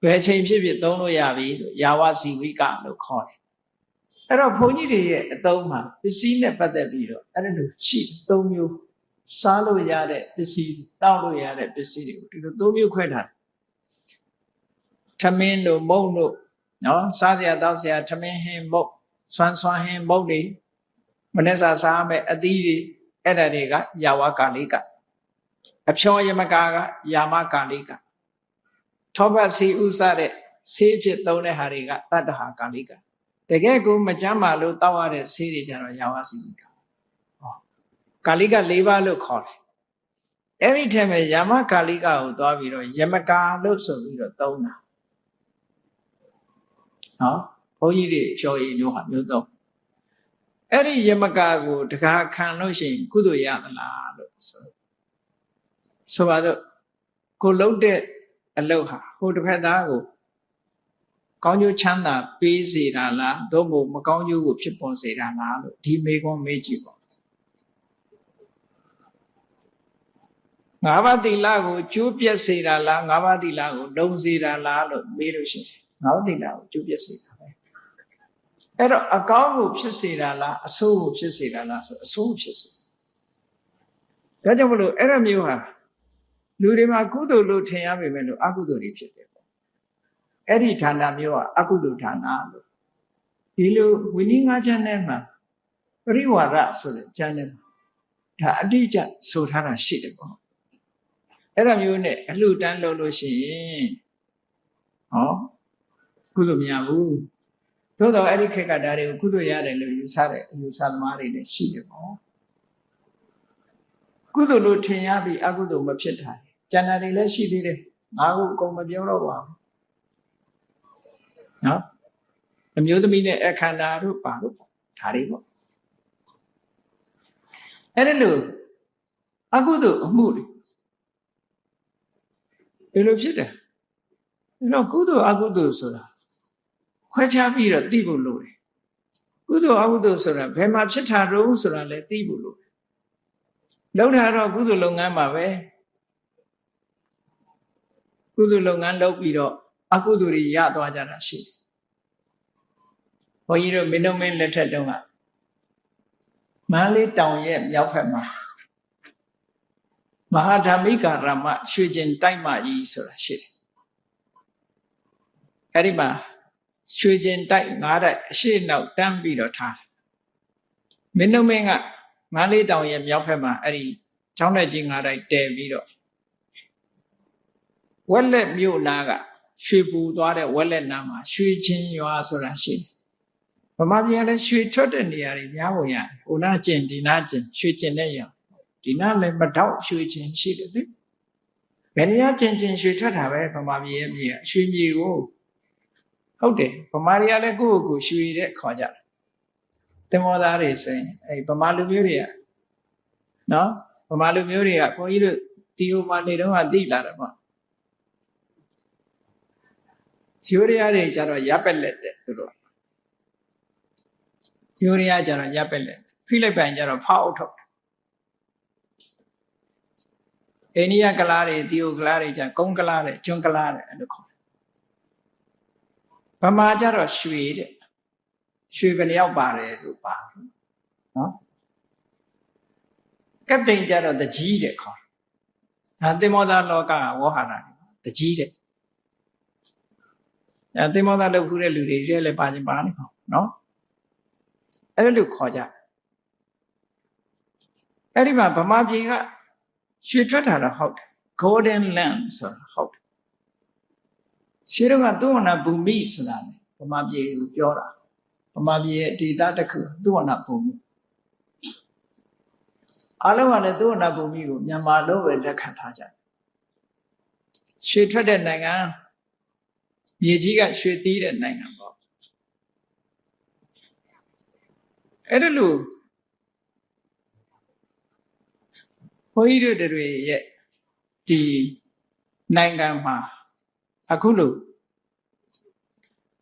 ဘယ်ချိန်ဖြစ်ဖြစ်သုံးလို့ရပြီလို့ယာဝဇီဝိကလို့ခေါ်တယ်အဲ့တော့ဘုန်းကြီးတွေရဲ့အသုံးမှာပစ္စည်းနဲ့ပတ်သက်ပြီးတော့အဲ့လိုရှိ၃မျိုးစားလို့ရတဲ့ပစ္စည်းတောက်လို့ရတဲ့ပစ္စည်းတွေကိုဒီလို၃မျိုးခွဲထားတယ်ထမင်းတို့မုန့်တို့နော်စားစရာတောက်စရာထမင်းဟင်းမုန့်စွမ်းဟင်းမုန့်တွေမနေ့စာစားမယ်အသီးတွေအဲ့ဒါတွေကယာဝကာလိကအဖြောယမကာကယာမကာလိက ထောပတ်စီဥစတဲ့ဆေးဖြစ်သုံးတဲ့ဟာတွေကတတ္တဟာကာလိကတကယ်ကိုမကြမ်းပါလို့တောက်ရတဲ့ဆေးတွေကြတော့ယာဝစီကကာလိက၄ပါးလို့ခေါ်တယ်အဲ့ဒီထဲမှာယာမကာလိကကိုသွားပြီးတော့ယမကာလို့ဆိုပြီးတော့သုံးတာနော်ဘုန်းကြီးတွေပြောရင်တို့ဟာမျိုးသုံးအဲ့ဒီယမကာကိုတခါခံလို့ရှိရင်ကုသိုလ်ရသလားလို့ဆိုပါတော့ကိုလှုပ်တဲ့အလုပ်ဟာဟိုတစ်ဖက်သားကိုကောင်းကျိုးချမ်းသာပေးစေတာလားသို့မဟုတ်မကောင်းကျိုးကိုဖြစ်ပေါ်စေတာလားလို့ဒီမေခွန်းမေးကြည့်ပါငါးပါးသီလကိုကျိုးပြည့်စေတာလားငါးပါးသီလကိုလုံစေတာလားလို့မေးလို့ရှိရင်ငါးပါးသီလကိုကျိုးပြည့်စေတာပဲအဲ့တော့အကောင်းကိုဖြစ်စေတာလားအဆိုးကိုဖြစ်စေတာလားဆိုအဆိုးကိုဖြစ်စေဒါကြောင့်မလို့အဲ့ဒါမျိုးဟာလူတွေမှာကုသိုလ်လို့ထင်ရပေမဲ့လို့အကုသိုလ်တွေဖြစ်တယ်ပေါ့အဲ့ဒီဌာနမျိုးကအကုသိုလ်ဌာနလို့ဒီလိုဝိနည်း၅ချက်နဲ့မှပရိဝါဒဆိုတဲ့ကျမ်းထဲမှာဒါအတိအကျဆိုထားတာရှိတယ်ပေါ့အဲ့ဒါမျိုးနဲ့အလှတန်းလုပ်လို့ရှိရင်ဟောကုသိုလ်မရဘူးသို့တော့အဲ့ဒီခေတ်ကဒါတွေကိုကုသိုလ်ရတယ်လို့ယူဆတဲ့အယူဆသမားတွေလည်းရှိတယ်ပေါ့ကုသိုလ်လို့ထင်ရပြီးအကုသိုလ်မဖြစ်တာကျန်တာတွေလည်းရှိသေးတယ်ငါကိုအကုန်မပြောတော့ပါဘူးနော်အမျိုးသမီးနဲ့အခန္ဓာတို့ပါလို့ဒါတွေပေါ့အဲ့ဒါလို့အကုသိုလ်အမှုတွေဘယ်လိုဖြစ်တယ်အဲ့တော့ကုသိုလ်အကုသိုလ်ဆိုတာခွဲခြားပြီးတော့သိဖို့လိုတယ်ကုသိုလ်အကုသိုလ်ဆိုတာဘယ်မှာဖြစ်တာတုံးဆိုတာလည်းသိဖို့လိုတယ်လုပ်တာတော့ကုသိုလ်လုပ်ငန်းမှာပဲကုသိုလ်လုပ်ငန်းလုပ်ပြီးတော့အကုသိုလ်တွေရသွားကြတာရှိတယ်ဘုန်းကြီးတို့မင်းတို့မင်းလက်ထက်တုန်းကမန္တလေးတောင်ရဲ့မြောက်ဘက်မှာမဟာဓမ္မိကာရမရွှေကျင်တိုက်မကြီးဆိုတာရှိတယ်အဲ့ဒီမှာရွှေကျင်တိုက်၅တိုက်အရှိနောက်တန်းပြီးတော့ထားမင်းတို့မင်းကမန္တလေးတောင်ရဲ့မြောက်ဘက်မှာအဲ့ဒီကျောင်းတိုက်ကြီး၅တိုက်တည်ပြီးတော့ဝက်လက်မြို့နာကရွှေပူသွားတဲ့ဝက်လက်နာမှာရွှေချင်းရွာဆိုတာရှိတယ်ဗမာပြည်ကလည်းရွှေထွက်တဲ့နေရာတွေများပုံရတယ်ဟိုနာကျင်ဒီနာကျင်ရွှေကျင်တဲ့ရွာဒီနာလည်းမတော့ရွှေချင်းရှိတယ်လေဘယ်နေရာကျင်ရွှေထွက်တာပဲဗမာပြည်ရဲ့မြေရွှေမြေကိုဟုတ်တယ်ဗမာတွေကလည်းကိုယ့်ကိုယ်ရွှေတဲ့ခေါ်ကြတယ်သင်္ဘောသားတွေဆိုရင်အဲဗမာလူမျိုးတွေကနော်ဗမာလူမျိုးတွေကဘုန်းကြီးတို့တီယိုမာနေတော့ကသိလာတယ်ပေါ့ယူရီးယားတွေကျတော့ရပ်ပက်လက်တယ်သူတို့ယူရီးယားကျတော့ရပ်ပက်လက်ဖိလိပ္ပိန်ကျတော့ဖောက်ထုတ်အိန္ဒိယကလားတွေတီယိုကလားတွေကျကုန်းကလားတွေကျွန်းကလားတွေအဲ့လိုခေါ်တယ်ဗမာကျတော့ရွှေတဲ့ရွှေဘယ်နှယောက်ပါတယ်လို့ပါနော်ကပ္ပတိန်ကျတော့တကြီးတဲ့ခေါ်ဒါသင်္ဘောသားလောကဝေါဟာရတကြီးတဲ့အဲသင်္ဘောသားလုပ်ခူးတဲ့လူတွေလည်းပါခြင်းပါနေပေါ့နော်အဲ့လိုခေါ်ကြအဲ့ဒီမှာဗမာပြည်ကရွှေထွက်တာတော့ဟုတ်တယ် golden land ဆိုတာဟုတ်တယ်ရှင်းတော့ကသုဝဏဘူမိဆိုတာလေဗမာပြည်ကိုပြောတာဗမာပြည်ရဲ့ဒေသတစ်ခုသုဝဏဘူမိအားလုံးကလည်းသုဝဏဘူမိကိုမြန်မာလိုပဲလက်ခံထားကြတယ်ရွှေထွက်တဲ့နိုင်ငံမြေကြီးကရွှေသီးတဲ့နိုင်ငံပေါ့အဲ့ဒါလို့ဘုန်းကြီးတို့တွေရဲ့ဒီနိုင်ငံမှာအခုလို့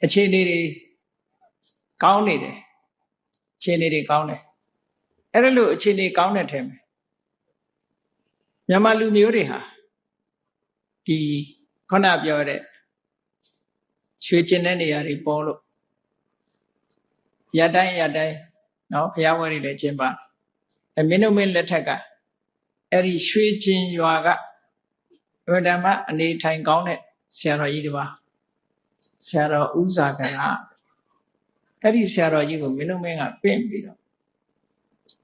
အခြေအနေတွေကောင်းနေတယ်အခြေအနေတွေကောင်းတယ်အဲ့ဒါလို့အခြေအနေကောင်းတဲ့ထဲမှာမြန်မာလူမျိုးတွေဟာဒီခုနပြောတဲ့ရွှေကျင်တဲ့နေရာတွေပေါ်လို့ရတိုင်းနော်ဘုရားဝဲတွေလည်းကျင်းပါမင်းတို့မင်းလက်ထက်ကအဲ့ဒီရွှေကျင်ရွာကဗဒမအနေထိုင်ကောင်းတဲ့ဆရာတော်ကြီးတွေပါဆရာတော်ဥဇာကရအဲ့ဒီဆရာတော်ကြီးကိုမင်းတို့မင်းကပင့်ပြီးတော့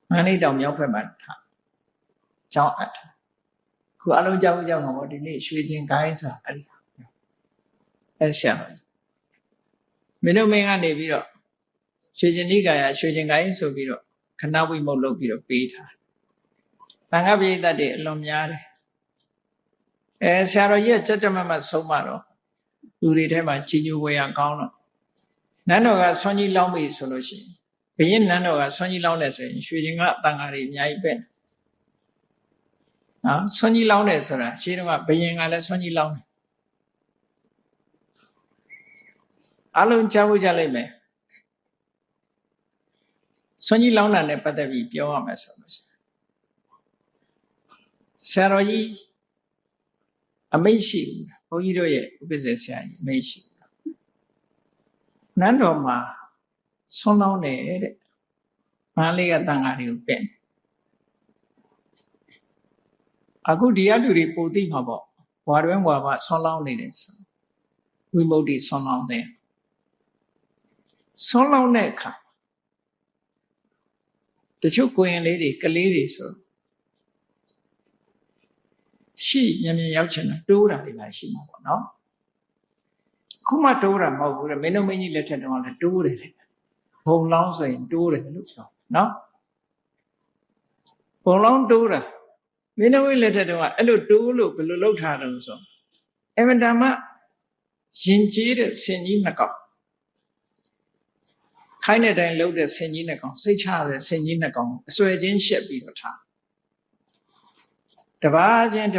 မန္တလေးတောင်မြောက်ဘက်မှာထားကျောင်းအပ်ခုအလုံးကြောက်မှာပေါ့ဒီနေ့ရွှေကျင်ကိုင်းဆိုတာအဲ့ဒီ ဆရာမင်းတို့မင်းကနေပြီးတော့ရွှေကျင်နိကာယရွှေကျင်ကိုင်းဆိုပြီးတော့ခဏဝိမုတ်လုပ်ပြီးတော့ပေးထားတန်ခါပရိသတ်တွေအလွန်များတယ်ဆရာတော်ကြီးကကြက်ကြက်မတ်မတ်ဆုံးမတော့လူတွေထဲမှာကြီးညိုဝေရကောင်းတော့နန်းတော်ကဆွမ်းကြီးလောင်းပြီဆိုလို့ရှိရင်ဘုရင်နန်းတော်ကဆွမ်းကြီးလောင်းတယ်ဆိုရင်ရွှေကျင်ကတန်ခါတွေအများကြီးပဲနော်ဆွမ်းကြီးလောင်းတယ်ဆိုတာရှင်းတော့ကဘုရင်ကလည်းဆွမ်းကြီးလောင်းတယ်အလုံးကြားဖို့ကြလိုက်မယ်ဆွမ်းကြီးလောင်းတာနဲ့ပတ်သက်ပြီးပြောရမယ်ဆိုလို့ဆရာတော်ကြီးအမိတ်ရှိဘူးဘုန်းကြီးတို့ရဲ့ဥပ္ပဇ္ဇေဆရာကြီးအမိတ်ရှိနန်းတော်မှာဆွမ်းလောင်းတယ်တဲ့မန္တလေးကတန်ခါတွေကိုပြင်အခုဒီကလူတွေပိုသိမှာပေါ့ဝါတွင်းဝါဘဆွမ်းလောင်းနေတယ်ဆိုဝိမု ക്തി ဆွမ်းလောင်းတယ်ဆွမ်းလောင်းတဲ့အခါတချို့ကိုရင်လေးတွေကလေးတွေဆိုရှိမြင်မြင်ရောက်ချင်တာတိုးတာတွေပါရှိမှာပေါ့နော်ခုမှတိုးတာမဟုတ်ဘူးတဲ့မင်းတို့မင်းကြီးလက်ထက်တုန်းကလည်းတိုးတယ်ဘုံလောင်းဆိုရင်တိုးတယ်လို့ပြောနော်ဘုံလောင်းတိုးတာမင်းတို့မင်းလက်ထက်တုန်းကအဲ့လိုတိုးလို့ဘယ်လိုလုပ်ထားတယ်ဆိုအမတန်မှရင်ကျေးတဲ့ဆင်ကြီးနှစ်ကောင်ခိုင်းတဲ့အတိုင်းလှုပ်တဲ့ဆင်ကြီးနှစ်ကောင်စိတ်ချတဲ့ဆင်ကြီးနှစ်ကောင်အစွဲချင်းရှက်ပြီးတော့ထားတပါးချင်း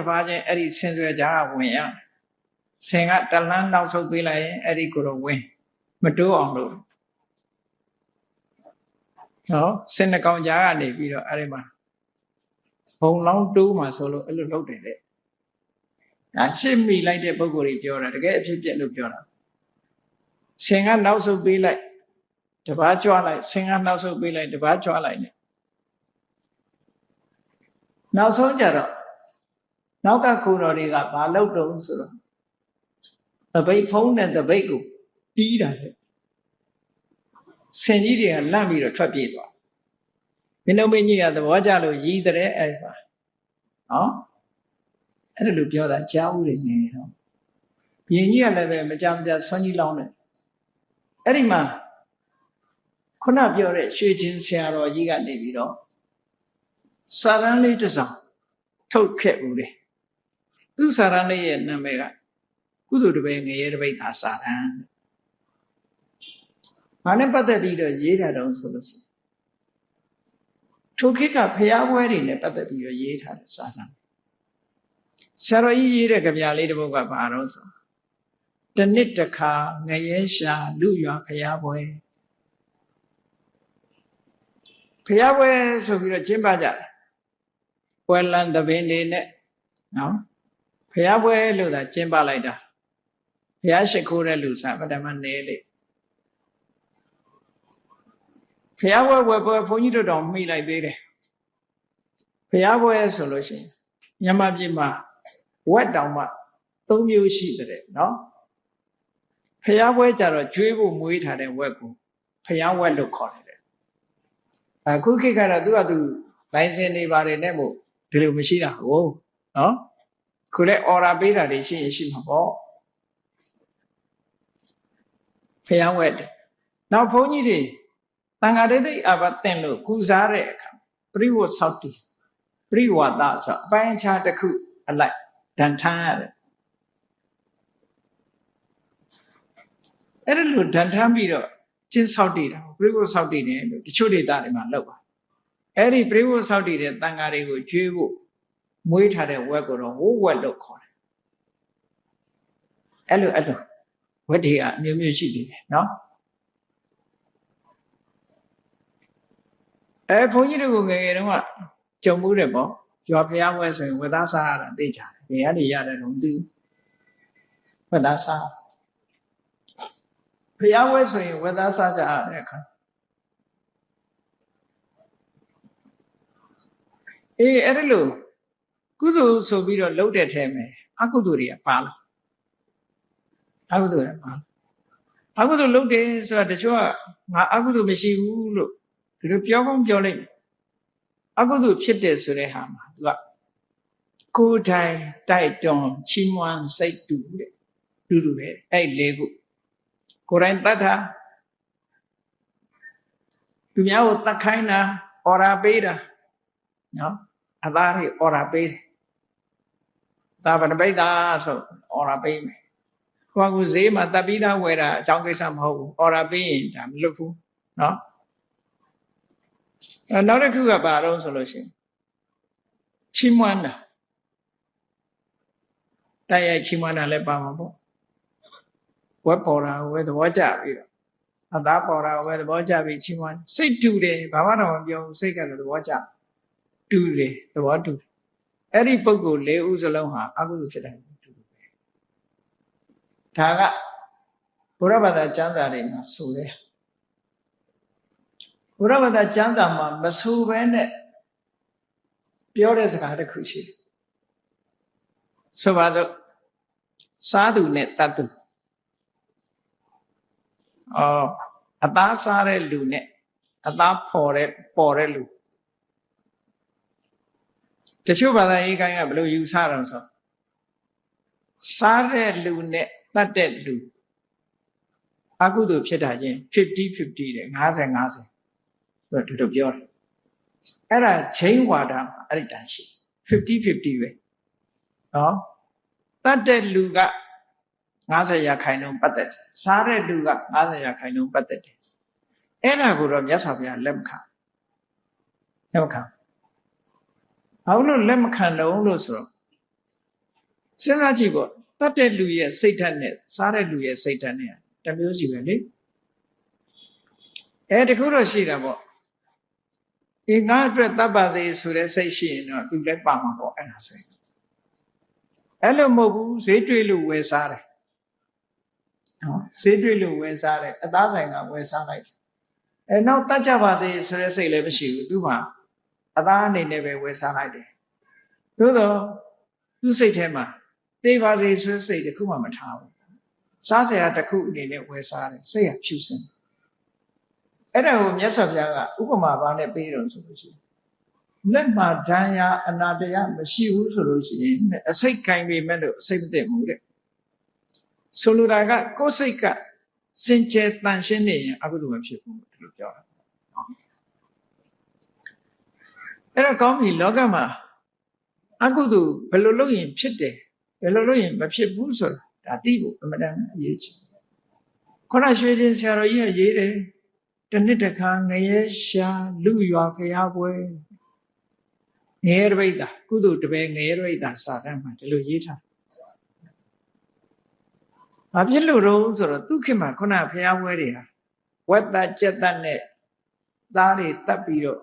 အဲ့ဒီဆင်စွဲကြားကဝင်ရဆင်ကတလန်းနောက်ဆုတ်ပေးလိုက်ရင်အဲ့ဒီကိုတော့ဝင်မတိုးအောင်လို့နော်ဆင်နှစ်ကောင်ကြားကနေပြီးတော့အဲ့ဒီမှာဘုံလောင်းတိုးမှဆိုလို့အဲ့လိုလုပ်တယ်လေဒါရှစ်မိလိုက်တဲ့ပုံကိုယ်ကြီးပြောတာတကယ်အဖြစ်ပြက်လို့ပြောတာဆင်ကနောက်ဆုတ်ပေးလိုက်တပါးကြွလိုက်ဆင်ကနောက်ဆုတ်ပေးလိုက်တပါးကြွလိုက်နဲ့နောက်ဆုံးကြတော့နောက်ကကိုတော်တွေကဘာလုပ်တုံးဆိုတော့တပိတ်ဖုံးတဲ့တပိတ်ကိုတီးတာလေဆင်ကြီးတွေကလန့်ပြီးတော့ထွက်ပြေးသွားမင်းတို့မင်းကြီးကသဘောကျလို့ရီးတဲ့အဲ့ဒီပါနော်အဲ့ဒါလိုပြောတာကြားဦးတယ်ငယ်တော့ဘုရင်ကြီးကလည်းပဲမကြမကြဆွမ်းကြီးလောင်းတယ်အဲ့ဒီမှာခုနပြောတဲ့ရွှေကျင်ဆရာတော်ကြီးကနေပြီးတော့စာရန်လေးတစ်စောင်ထုတ်ခဲ့ဦးတယ်သူစာရန်လေးရဲ့နာမည်ကကုသိုလ်တပည့်ငရဲတပိတ်သာစာရန်ဘာနဲ့ပတ်သက်ပြီးတော့ရေးတာတော့ဆိုလို့ရှိရင်ထိုခေတ်ကဖျားပွဲတွေနဲ့ပတ်သက်ပြီးတော့ရေးထားတဲ့စာရန်ဆရာတော်ကြီးရေးတဲ့ကြပြလေးတစ်ပုဒ်ကဘာတော့ဆိုတနှစ်တစ်ခါငရဲရှာလူရွာဖျားပွဲဖျားပွဲဆိုပြီးတော့ကျင်းပကြတယ်ပွဲလန်းသဘင်တွေနဲ့နော်ဖျားပွဲလို့သာကျင်းပလိုက်တာဖျားရှိခိုးတဲ့လူစားပထမနေလေဖျားပွဲဘုန်းကြီးတို့တော်မိလိုက်သေးတယ်ဖျားပွဲဆိုလို့ရှိရင်မြန်မာပြည်မှာဝက်တောင်မှ၃မျိုးရှိတဲ့နော်ဖျားပွဲကြတော့ကျွေးဖို့မွေးထားတဲ့ဝက်ကိုဖျားဝက်လို့ခေါ်တယ်အခုခေတ်ကတော့သူကသူလိုင်စင်တွေပါတယ်နဲ့မို့ဒီလိုမရှိတာဟုတ်နော်ခုလည်းအော်ရာပေးတာတွေရှိရင်ရှိမှာပေါ့ဖျားဝက်နောက်ဘုန်းကြီးတွေတန်ဃာတိတ်အဘတ်တင်လို့ကုစားတဲ့အခါပရိဝတ်ဆောက်တည်ပရိဝါဒဆိုအပိုင်းအခြားတစ်ခုအလိုက်ဒဏ်ထမ်းရတယ်အဲ့ဒါလို့ဒဏ်ထမ်းပြီးတော့ကျင်းဆောက်တည်တာပရိဝတ်ဆောက်တည်တယ်လို့တချို့ဒေသတွေမှာလောက်ပါအဲ့ဒီပရိဝတ်ဆောက်တည်တဲ့တန်ဃာတွေကိုကျွေးဖို့မွေးထားတဲ့ဝက်ကိုတော့ဝိုးဝက်လို့ခေါ်တယ်အဲ့လိုဝက်တွေကအမျိုးမျိုးရှိသေးတယ်နော်ဘုန်းကြီးတို့ကငယ်ငယ်တုန်းကကြုံမှုတယ်ပေါ့ရွာဖျားပွဲဆိုရင်ဝက်သားစားရတာသိကြတယ်ဘယ်ကနေရတယ်တော့မသိဘူးဝက်သားစားဖျားပွဲဆိုရင်ဝက်သားစားကြရတဲ့အခါအဲ့ဒါလို့ကုသိုလ်ဆိုပြီးတော့လှုပ်တဲ့ထဲမှာအကုသိုလ်တွေကပါလာအကုသိုလ်တွေပါအကုသိုလ်လှုပ်တယ်ဆိုတာတချို့ကငါအကုသိုလ်မရှိဘူးလို့ဒီလိုပြောကောင်းပြောလိုက်အကုသိုလ်ဖြစ်တယ်ဆိုတဲ့ဟာမှာသူကကိုယ်တိုင်တိုက်တွန်းချီးမွမ်းစိတ်တူတဲ့ တူတူပဲအဲ့လေးခုကိုယ်တိုင်တတ်တာသူများကိုတတ်ခိုင်းတာအော်ရာပေးတာနော်အသားတွေအော်ရာပေးတယ်ဒါဗနပိတ်တာဆိုအော်ရာပေးမယ်ကိုကဈေးမှာတတ်ပြီးသားဝယ်တာအကြောင်းကိစ္စမဟုတ်ဘူးအော်ရာပေးရင်ဒါမလွတ်ဘူးနော်နောက်တစ်ခုကဘာတော့ဆိုလို့ရှိရင်ချီးမွမ်းတာတိုက်ရိုက်ချီးမွမ်းတာလည်းပါမှာပေါ့ဝက်ပေါ်တာကိုပဲသဘောကျပြီးတော့အသားပေါ်တာကိုပဲသဘောကျပြီးချီးမွမ်းစိတ်တူတယ်ဘာမှတော့မပြောဘူးစိတ်ကတော့သဘောကျတူတယ်သဘောတူအဲ့ဒီပုဂ္ဂိုလ်၄ဦးစလုံးဟာအကုသိုလ်ဖြစ်တယ်တူတယ်ဒါကဘုရားဘာသာကျမ်းစာတွေမှာဆိုတယ်ဘုရားဘာသာကျမ်းစာမှာမဆိုဘဲနဲ့ပြောတဲ့စကားတစ်ခုရှိတယ်ဆိုပါစို့စားသူနဲ့တတ်သူအသားစားတဲ့လူနဲ့အသားပေါ်တဲ့လူတချို့ဘာသာရေးကိုင်းကဘယ်လိုယူဆတော့ဆိုစားတဲ့လူနဲ့တတ်တဲ့လူအကုသိုလ်ဖြစ်တာချင်း50-50တဲ့50-50ဆိုတော့တို့ပြောတယ်အဲ့ဒါချိန်ဝါဒမှာအဲ့ဒီတန်ရှိ50-50ပဲနော်တတ်တဲ့လူက50%ပတ်သက်တယ်စားတဲ့လူက50%ပတ်သက်တယ်အဲ့ဒါကိုတော့မြတ်စွာဘုရားလက်မခံဘာလို့လက်မခံတော့လို့ဆိုတော့စဉ်းစားကြည့်ပေါ့တတ်တဲ့လူရဲ့စိတ်ဓာတ်နဲ့စားတဲ့လူရဲ့စိတ်ဓာတ်နဲ့တမျိုးစီပဲလေတခုတော့ရှိတာပေါ့ငါအတွက်တတ်ပါစေဆိုတဲ့စိတ်ရှိရင်တော့သူလည်းပါမှာပေါ့အဲ့ဒါဆိုရင်အဲ့လိုမဟုတ်ဘူးဈေးတွေ့လို့ဝယ်စားတယ်နော်ဈေးတွေ့လို့ဝယ်စားတယ်အသားဆိုင်ကဝယ်စားလိုက်နောက်တတ်ကြပါစေဆိုတဲ့စိတ်လည်းမရှိဘူးသူမှအသားအနေနဲ့ပဲဝယ်စားလိုက်တယ်သို့တော့သူ့စိတ်ထဲမှာသေပါစေဆိုတဲ့စိတ်တခုမှမထားဘူးစားစရာတစ်ခုအနေနဲ့ဝယ်စားတယ်စိတ်ကဖြူစင်အဲ့ဒါကိုမြတ်စွာဘုရားကဥပမာဘာနဲ့ပေးတော့ဆိုလို့ရှိရင်လက်မှာဒဏ်ရာအနာတရားမရှိဘူးဆိုလို့ရှိရင်အစိတ်ကင်ပေမဲ့လို့အစိတ်မသိဘူးတဲ့ဆိုလိုတာကကိုယ်စိတ်ကစင်ကြယ်တန်ရှင်းနေရင်အကုသိုလ်မဖြစ်ဘူးလို့ပြောတာအဲ့တော့ကောင်းပြီလောကမှာအကုသိုလ်ဘယ်လိုလုပ်ရင်ဖြစ်တယ်ဘယ်လိုလုပ်ရင်မဖြစ်ဘူးဆိုတာဒါသိဖို့အမှန်တမ်းအရေးကြီးခေါင်းရွှေချင်းဆရာတော်ကြီးကရေးတယ်တနှစ်တစ်ခါငရဲရှာလူရွာဖျားပွဲငရဲတပိဋ္ဌာကုသိုလ်တပည့်ငရဲတပိဋ္ဌာစာတမ်းမှာဒီလိုရေးထားဘာဖြစ်လို့တော့ဆိုတော့သူခေတ်မှာခုနဖျားပွဲတွေဟာဝက်သက်ကြက်သက်နဲ့သားတွေတတ်ပြီးတော့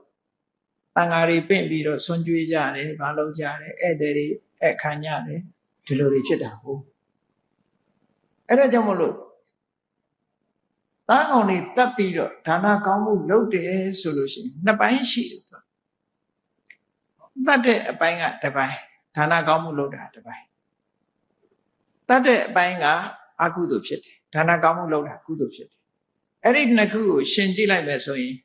တန်ဃာတွေပင့်ပြီးတော့ဆွန်ကြွေးကြတယ်ဘာလုပ်ကြတယ်ဧည့်သည်တွေအခမ်းကြတယ်ဒီလိုတွေဖြစ်တာဟုတ်အဲ့ဒါကြောင့်မလို့သားကောင်တွေတတ်ပြီးတော့ဒါနကောင်းမှုလုပ်တယ်ဆိုလို့ရှိရင်နှစ်ပိုင်းရှိတယ်တတ်တဲ့အပိုင်းကတစ်ပိုင်းဒါနကောင်းမှုလုပ်တာတစ်ပိုင်းတတ်တဲ့အပိုင်းကအကုသိုလ်ဖြစ်တယ်ဒါနကောင်းမှုလုပ်တာကုသိုလ်ဖြစ်တယ်အဲ့ဒီနှစ်ခုကိုရှင်ကြည့်လိုက်မယ်ဆိုရင်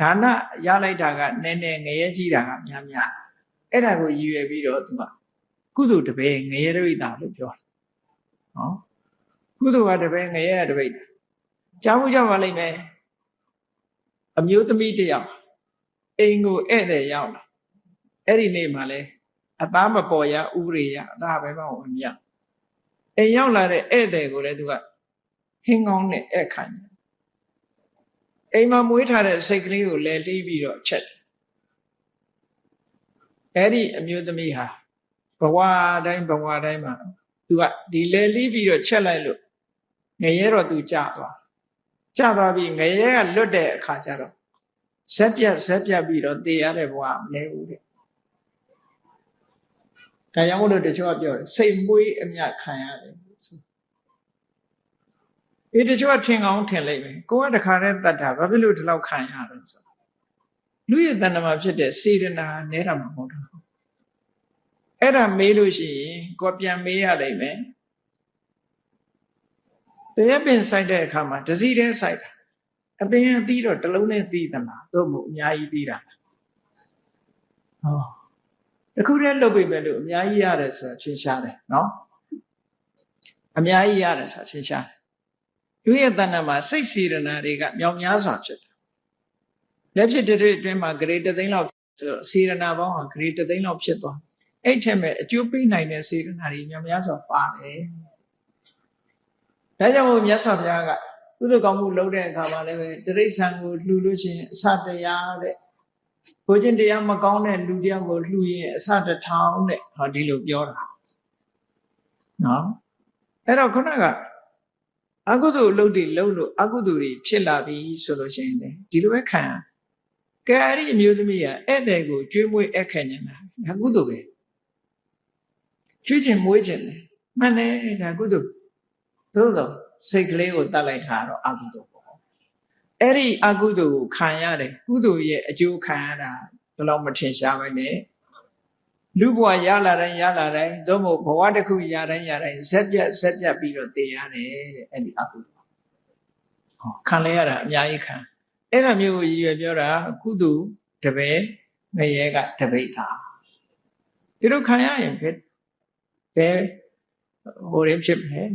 ဒါနရလိုက်တာကနည်းနည်းငရဲကြီးတာကများများအဲ့ဒါကိုရည်ရွယ်ပြီးတော့သူကကုသိုလ်တပည့်ငရဲတပိဋ္ဌာလို့ပြောတယ်နော်ကုသိုလ်ကတပည့်ငရဲတပိဋ္ဌာကြားမှုကြပါလိမ့်မယ်အမျိုးသမီးတယောက်အိမ်ကိုဧည့်သည်ရောက်လာအဲ့ဒီနေ့မှလဲအသားမပေါ်ရဥပရိယအသားပဲမဝင်ရအိမ်ရောက်လာတဲ့ဧည့်သည်ကိုလည်းသူကဟင်းကောင်းနဲ့ဧည့်ခံတယ်အိမ်မှာမွေးထားတဲ့စိတ်ကလေးကိုလဲလှီးပြီးတော့ချက်တယ်အဲ့ဒီအမျိုးသမီးဟာဘဝတိုင်းမှာသူကဒီလဲလှီးပြီးတော့ချက်လိုက်လို့ငရဲတော့သူကြသွားပြီးငရဲကလွတ်တဲ့အခါကျတော့ဇက်ပြတ်ပြီးတော့သေရတဲ့ဘဝမလဲဘူးတဲ့ဒါကြောင့်မို့လို့တချို့ကပြောတယ်စိတ်မွေးအမြခံရတယ်တချို့ကထင်ကောင်းထင်လိုက်မယ်ကိုကတခါတည်းတတ်တာဘာဖြစ်လို့ဒီလောက်ခံရတော့ဆိုလူရဲ့တဏ္ဍာမှာဖြစ်တဲ့စေတနာနဲတာမှမဟုတ်တော့အဲ့ဒါမေးလို့ရှိရင်ကိုပြန်မေးရလိမ့်မယ်တရားပင်ဆိုင်တဲ့အခါမှာတစည်းတည်းဆိုင်တာအပင်အသီးတော့တစ်လုံးနဲ့သီးသလားသို့မဟုတ်အများကြီးသီးတာတခုတည်းလုပ်ပေမဲ့လို့အများကြီးရတယ်ဆိုတာရှင်းရှားတယ်နော် အများကြီးရတယ်ဆိုတာထင်ရှားလူရဲ့တဏ္ဍာမှာစိတ်စေရနာတွေကမြောင်များစွာဖြစ်တယ်လက်ဖြစ်တဲ့အတွင်းမှာဂရေတသိန်းလောက်ဆိုစေရနာပေါင်းဟာဂရေတသိန်းလောက်ဖြစ်သွားအဲ့ထက်မဲ့အကျိုးပေးနိုင်တဲ့စေရနာတွေမြောင်များစွာပါတယ်ဒါကြောင့်မို့မြတ်စွာဘုရားကကုသိုလ်ကောင်းမှုလုပ်တဲ့အခါမှာလည်းပဲတိရစ္ဆာန်ကိုလှူလို့ရှိရင်အစတရားတဲ့ကိုချင်းတရားမကောင်းတဲ့လူတရားကိုလှူရင်အစတစ်ထောင်တဲ့ဟောဒီလိုပြောတာနော်အဲ့တော့ခုနကအကုသိုလ်လုပ်တွေလုပ်လို့အကုသိုလ်တွေဖြစ်လာပြီဆိုလို့ရှိရင်လေဒီလိုပဲခံကဲအဲ့ဒီအမျိုးသမီးကဧည့်သည်ကိုကျွေးမွေးအခက်ခံနေတာဒါကုသိုလ်ပဲကျွေးချင်မွေးချင်တယ်မှန်တယ်ဒါကုသိုလ်သို့သောစိတ်ကလေးကိုတတ်လိုက်တာတော့အကုသိုလ်ပေါ့အဲ့ဒီအကုသိုလ်ကိုခံရတယ်ကုသိုလ်ရဲ့အကျိုးခံရတာဘယ်တော့မထင်ရှားပဲနဲ့လူဘဝရလာတိုင်းသို့မဟုတ်ဘဝတစ်ခုရတိုင်းဇက်ပြတ်ပြီးတော့သိရတယ်တဲ့အဲ့ဒီအကုသိုလ်ဟောခံလဲရတာအများကြီးခံအဲ့ဒါမျိုးကိုရည်ရွယ်ပြောတာကုသိုလ်တပည့်ငရဲကတပိဋ္ဌာဒီလိုခံရရင်ဘယ်ဟိုရင်းဖြစ်မယ်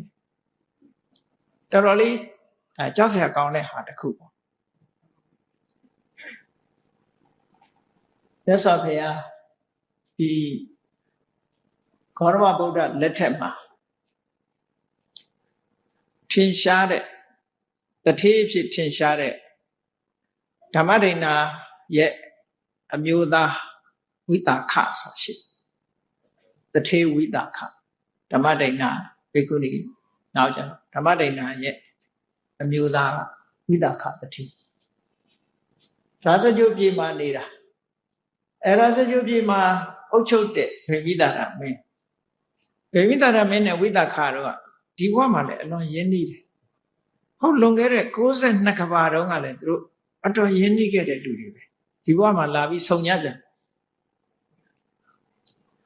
တော်တော်လေးကြောက်စရာကောင်းတဲ့ဟာတစ်ခုပေါ့မြတ်စွာဘုရားဒီဂေါရမဗုဒ္ဓလက်ထက်မှာထင်ရှားတဲ့တထေးဖြစ်ထင်ရှားတဲ့ဓမ္မဒိဏရဲ့အမျိုးသားဝိတာခဆိုရှိတထေးဝိတာခဓမ္မဒိဏဘေကုဏီနောက်ကျတော့ဓမ္မဒိဏရဲ့အမျိုးသားဝိတာခတထေးရာဇဂုပြည်မှာနေတာအဲ့ရာဇဂုပြည်မှာအုပ်ချုပ်တဲ့ဗေမိတာရမင်းနဲ့ဝိတာခတို့ကဒီဘဝမှာလည်းအလွန်ရင်းနှီးတယ်ဟုတ်လွန်ခဲ့တဲ့62ကဘာတုန်းကလည်းသူတို့အတော်ရင်းနှီးခဲ့တဲ့လူတွေပဲဒီဘဝမှာလာပြီးဆုံညပြန်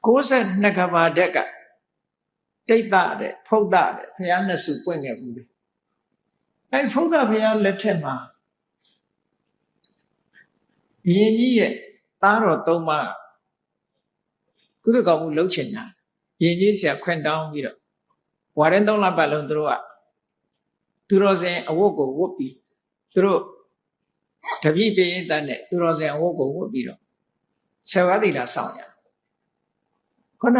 62ကဘာတက်ကတိတ်တာတဲ့ဖုဒ္ဒတဲ့ဘုရားနှစ်စုပွင့်ခဲ့ဘူးလေအဲ့ဖုဒ္ဒဘုရားလက်ထက်မှာဘုရင်ကြီးရဲ့သားတော်3ပါးကုသိုလ်ကောင်းမှုလုပ်ချင်တာဘုရင်ကြီးဆရာခွင့်တောင်းပြီးတော့ဝါရင်3လပတ်လုံးသူတို့ကသူတော်စင်အဝတ်ကိုဝတ်ပြီးသူတို့တပည့်ပိယတတ်နဲ့သူတော်စင်အဝတ်ကိုဝတ်ပြီးတော့ဆေဝါသီလာဆောင်ရခုန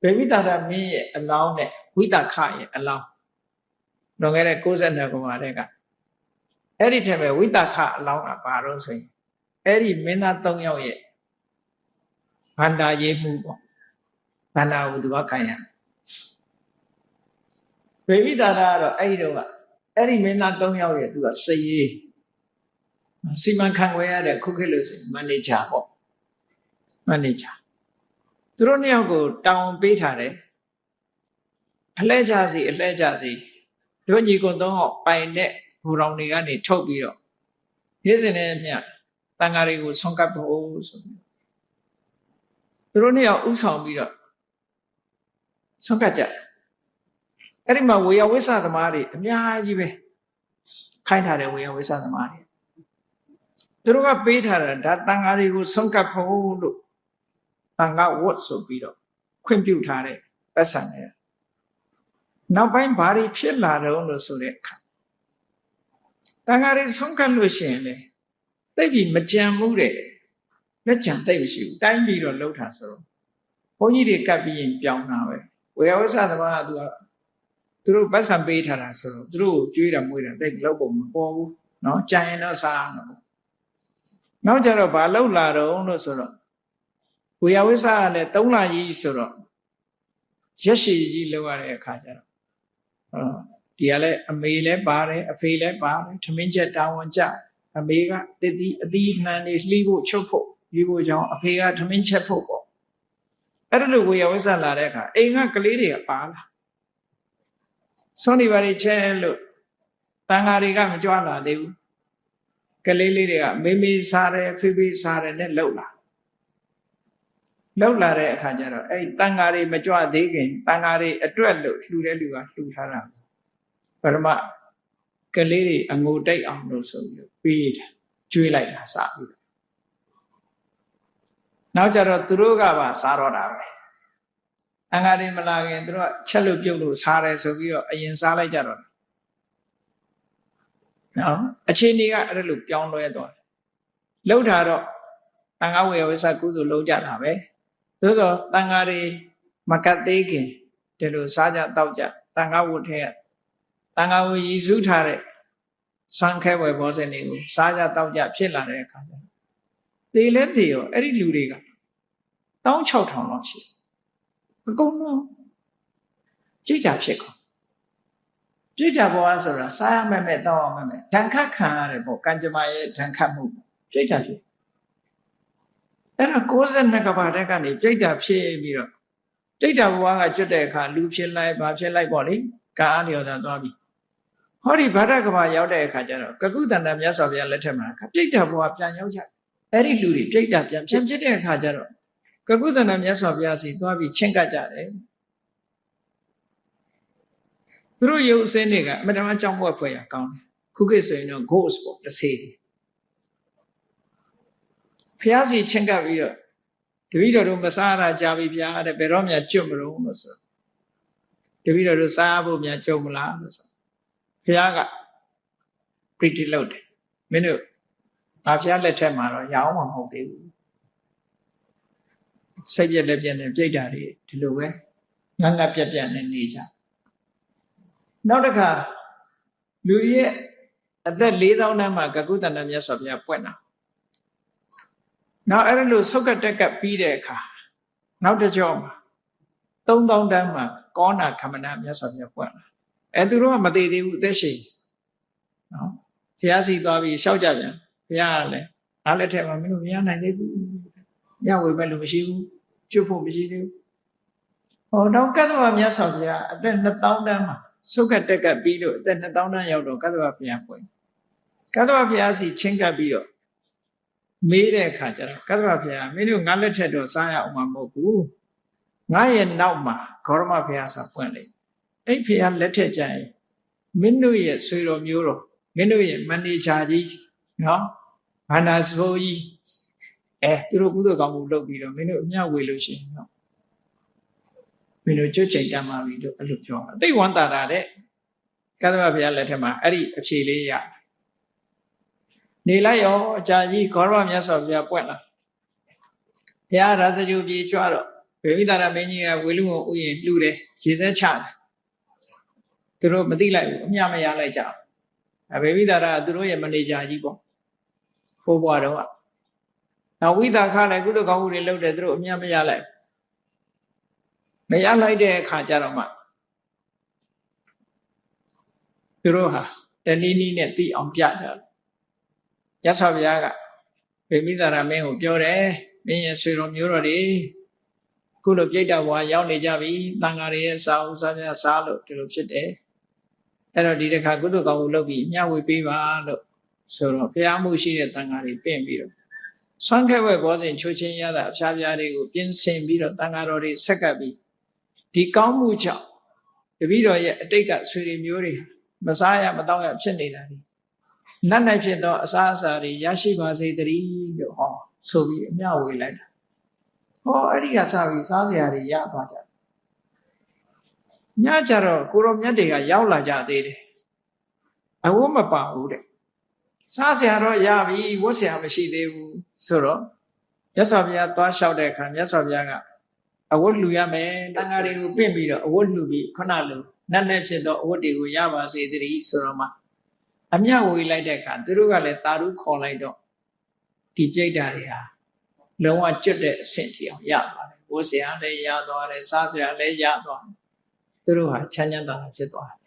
ဗေမိတာရမင်းရဲ့အလောင်းနဲ့ဝိတာခရဲ့အလောင်းလွန်ခဲ့တဲ့62ခုမှာတည်းကအဲ့ဒီထက်ပဲဝိတာခအလောင်းကဘာလို့ဆိုရင်အဲ့ဒီမင်းသား3ယောက်ရဲ့ဗန္တာရေးမှုပေါ့ဗန္တာကိုသူကခံရဗေမိတာရကတော့အဲ့ဒီတော့ကအဲ့ဒီမင်းသား3ယောက်ရဲ့သူကစရေးစီမံခန့်ခွဲရတဲ့ခုခေတ်လို့ဆိုရင်မန်နေဂျာပေါ့မန်နေဂျာသူတို့နှစ်ယောက်ကိုတောင်းပေးထားတယ်အလှဲ့ကြစီတို့ညီကို3ယောက်ပိုင်တဲ့ဘူရောင်တွေကနေထုတ်ပြီးတော့နေ့စဉ်နဲ့မျှတန်ဃာတွေကိုဆွန့်ကပ်ဖို့ဆိုပြီးသူတို့နှစ်ယောက်ဥဆောင်ပြီးတော့ဆွန့်ကပ်ကြအဲ့ဒီမှာဝေယဝိဆသမားတွေအများကြီးပဲခိုင်းထားတယ်ဝေယဝိဆသမားတွေသူတို့ကပေးထားတာဒါတန်ဃာတွေကိုဆွန့်ကပ်ဖို့လို့တန်ဃာဝတ်ဆိုပြီးတော့ခွင့်ပြုထားတဲ့ပတ်စံတွေနောက်ပိုင်းဘာတွေဖြစ်လာတော့လို့ဆိုတဲ့အခါတန်ဃာတွေဆွန့်ကပ်လို့ရှိရင်လေသိပြီမကြံမှုတဲ့လက်ကြံသိမရှိဘူးတိုင်းပြီးတော့လှုပ်တာဆိုတော့ဘုန်းကြီးတွေကပ်ပြီးရင်ပြောင်းတာပဲဝေယဝိဆသမားကသူတို့ပတ်စံပေးထားတာဆိုတော့သူတို့ကျွေးတာမွေးတာသိလောက်ပုံမပေါ်ဘူးเนาะကြံရင်တော့စားအောင်ပေါ့နောက်ကြတော့ဘာလှုပ်လာတော့လို့ဆိုတော့ဝေယဝိဆကလည်း3လကြီးဆိုတော့ရက်ရှည်ကြီးလောက်ရတဲ့အခါကျတော့ဒီကလည်းအမေလည်းပါတယ်အဖေလည်းပါတယ်ထမင်းချက်တာဝန်ကြအမေကတတိအသီးနှံတွေလှီးဖို့ချုပ်ဖို့ပြီးဖို့ကြောင့်အဖေကထမင်းချက်ဖို့ပေါ့အဲ့ဒါလိုဝေယဝိဆလာတဲ့အခါအိမ်ကကလေးတွေကပါလာစောနေပါလေချဲလို့တန်ဃာတွေကမကြွလာသေးဘူးကလေးလေးတွေကမေမေစားတယ်ဖေစားတယ်နဲ့လှုပ်လာတဲ့အခါကျတော့အဲ့တန်ဃာတွေမကြွသေးခင်တန်ဃာတွေအတွက်လို့လှူတဲ့လူကလှူထားတာပရမကလေးတွေအငိုတိတ်အောင်လို့ဆိုပြီးပေးတာကျွေးလိုက်တာစပြီးနောက်ကြတော့သူတို့ကပါစားတော့တာပဲ တန်ဃာတွေမလာခင်သူတို့ကချက်လို့ပြုတ်လို့စားတယ်ဆိုပြီးတော့အရင်စားလိုက်ကြတော့နော်အခြေအနေကအဲ့လိုပြောင်းလဲသွားတယ်လှုပ်တာတော့တန်ဃာဝေယဝိဆကုသိုလ်လုပ်ကြတာပဲသို့တော့တန်ဃာတွေမကတ်သေးခင်ဒီလိုစားကြတောက်ကြတန်ဃာဝတ်ထဲကတန်ဃာဝရည်စုထားတဲ့ဆွမ်းခဲဝယ်ဘောဇဉ်တွေကိုစားကြတောက်ကြဖြစ်လာတဲ့အခါကျသေလဲသေရောအဲ့ဒီလူတွေက16000လောက်ရှိအကုန်လုံးကြိတ်တာဖြစ်ကုန်ကြိတ်တာဘောဆိုတာစားရမဲ့မဲ့တောက်ရမဲ့မဲ့ဒဏ်ခတ်ခံရတယ်ပေါ့ကံကြမ္မာရဲ့ဒဏ်ခတ်မှုကြိတ်တာဖြစ်အဲ့ဒါ62ကဘာတက်ကနေကြိတ်တာဖြစ်ပြီးတော့ကြိတ်တာဘဝကကျွတ်တဲ့အခါလူဖြစ်လိုက်ဘာဖြစ်လိုက်ပေါ့လေကာအားလျော်တာသွားပြီဟောဒီဗာဒကဘာရောက်တဲ့အခါကျတော့ကကုတန္တမြတ်စွာဘုရားလက်ထက်မှာကြိတ်တာဘဝပြန်ရောက်ကြအဲ့ဒီလူတွေကြိတ်တာပြန်ဖြစ်တဲ့အခါကျတော့ကကုတန္တမြတ်စွာဘုရားစီသွားပြီးချင်းကပ်ကြတယ်သူတို့ရုပ်အစင်းတွေကအမတမကြောင့်ဘွက်ဖွဲ့ရကောင်းတယ်ခုခေတ်ဆိုရင်တော့ ghost ပေါ့တစ်စေးဘုရားစီချင်းကပ်ပြီးတော့တပည့်တော်တို့မစားရကြပြီဗျာတဲ့ဘယ်တော့မှကျွတ်မလို့လို့ဆိုတပည့်တော်တို့စားဖို့များကြုံမလားလို့ဆိုဘုရားကပရိတိလုပ်တယ်မင်းတို့ငါဘုရားလက်ထက်မှာတော့ရအောင်မဟုတ်သေးဘူးစိတ်ပြက်လက်ပြက်နဲ့ပြိတ္တာတွေဒီလိုပဲငတ်ငတ်ပြက်ပြက်နဲ့နေကြနောက်တစ်ခါလူရဲ့အသက်4000တန်းမှာကကုတန္တမြတ်စွာဘုရားပွင့်တာနောက်အဲ့လိုဆုတ်ကတက်ကပြီးတဲ့အခါနောက်တစ်ကြောမှာ3000တန်းမှာကောဏခမနာမြတ်စွာဘုရားပွင့်လာသူတို့ကမသေးသေးဘူးအသက်ရှင်နော်ဘုရားစီသွားပြီးရှောက်ကြပြန်ဘုရားကလည်းအားလက်ထက်မှာမင်းတို့မရနိုင်သေးဘူးညဝေပဲလို့မရှိဘူးကျွတ်ဖို့မရှိသေးဘူးဟောတော့ကတ္တဝမြတ်စွာဘုရားအသက်2000တန်းမှာဆုတ်ကတက်ကပြီးလို့အသက်2000တန်းရောက်တော့ကတ္တဝဘုရားပွင့်ကတ္တဝဘုရားစီချင်းကပ်ပြီးတော့မေးတဲ့အခါကျတော့ကတ္တဝဘုရားမင်းတို့ငါလက်ထက်တော့စားရအောင်မဟုတ်ဘူးငါရဲ့နောက်မှာဂေါရမဘုရားဆိုပွင့်လေအဲ့ဘုရားလက်ထက်ကျရင်မင်းတို့ရဲ့ဆွေတော်မျိုးတော်မင်းတို့ရဲ့မန်နေဂျာကြီးနော်ဘာနာဆိုကြီးသူတို့ကုသိုလ်ကောင်းမှုလုပ်ပြီးတော့မင်းတို့အမျှဝေလို့ရှိရင်နော်မင်းတို့ကြွချိန်တတ်မှာပြီလို့အဲ့လိုပြောတာသိဝန္တာတာတဲ့ကတ္တဝဘုရားလက်ထက်မှာအဲ့ဒီအဖြေလေးရနေလိုက်ရောအကြာကြီးဂေါရမမြတ်စွာဘုရားပွင့်လာဘုရားရာဇဂုပြေကြွတော့ဗေမိတာရမင်းကြီးကဝေလူကိုဥယျာဉ်လှူတယ်ရေစက်ချတယ်သူတို့မသိလိုက်ဘူးအမျှမရလိုက်ကြဘူးဗေမိတာရကသူတို့ရဲ့မန်နေဂျာကြီးပေါ့ဟိုဘွားတော့နောက်ဝိသခလည်းကုသိုလ်ကောင်းမှုတွေလုပ်တယ်သူတို့အမျှမရလိုက်မရလိုက်တဲ့အခါကျတော့မှသူတို့ဟာတနည်းနည်းနဲ့သိအောင်ပြတယ်ရသော်ဘုရားကဗေမိတာရမင်းကိုပြောတယ်မင်းရဲ့ဆွေတော်မျိုးတော်တွေခုလိုပြိတ္တဘဝရောက်နေကြပြီတန်ဃာတွေရဲ့စာအုပ်စာပြစားလို့ဒီလိုဖြစ်တယ်အဲ့တော့ဒီတစ်ခါကုသိုလ်ကောင်းမှုလုပ်ပြီးမျှဝေပေးပါလို့ဆိုတော့ဘုရားမှုရှိတဲ့တန်ဃာတွေပြင်ပြီးတော့ဆွမ်းခဲဝဲဘောဇဉ်ချိုးချင်းရတာအဖျားဖျားတွေကိုပြင်ဆင်ပြီးတော့တန်ဃာတော်တွေဆက်ကပ်ပြီးဒီကောင်းမှုကြောင့်တပည့်တော်ရဲ့အတိတ်ကဆွေတွေမျိုးတွေမစားရမတောက်ရဖြစ်နေတာတွေနတ်နိုင်ဖြစ်သောအစားအစာတွေရရှိပါစေတည်းလို့ဟောဆိုပြီးအမျှဝေလိုက်တာဟောအဲ့ဒီကစပြီးစားစရာတွေရသွားကြတယ်ညကြတော့ကိုရောမြတ်တွေကရောက်လာကြသေးတယ်အဝတ်မပါဘူးတဲ့စားစရာတော့ရပြီဝတ်စရာမရှိသေးဘူးဆိုတော့မြတ်စွာဘုရားသွားလျှောက်တဲ့အခါမြတ်စွာဘုရားကအဝတ်လှူရမယ်တန်ဃာတွေကိုပင့်ပြီးတော့အဝတ်လှူပြီးခုနလိုနတ်နဲ့ဖြစ်သောအဝတ်တွေကိုရပါစေတည်းဆိုတော့မှအမျှဝေလိုက်တဲ့အခါသူတို့ကလည်းတာရုခေါ်လိုက်တော့ဒီပြိတ္တာတွေဟာလုံးဝကျွတ်တဲ့အဆင့်ထိအောင်ရသွားတယ်ဝတ်စရာလည်းရသွားတယ်စားစရာလည်းရသွားတယ်သူတို့ဟာချမ်းသာတာဖြစ်သွားတယ်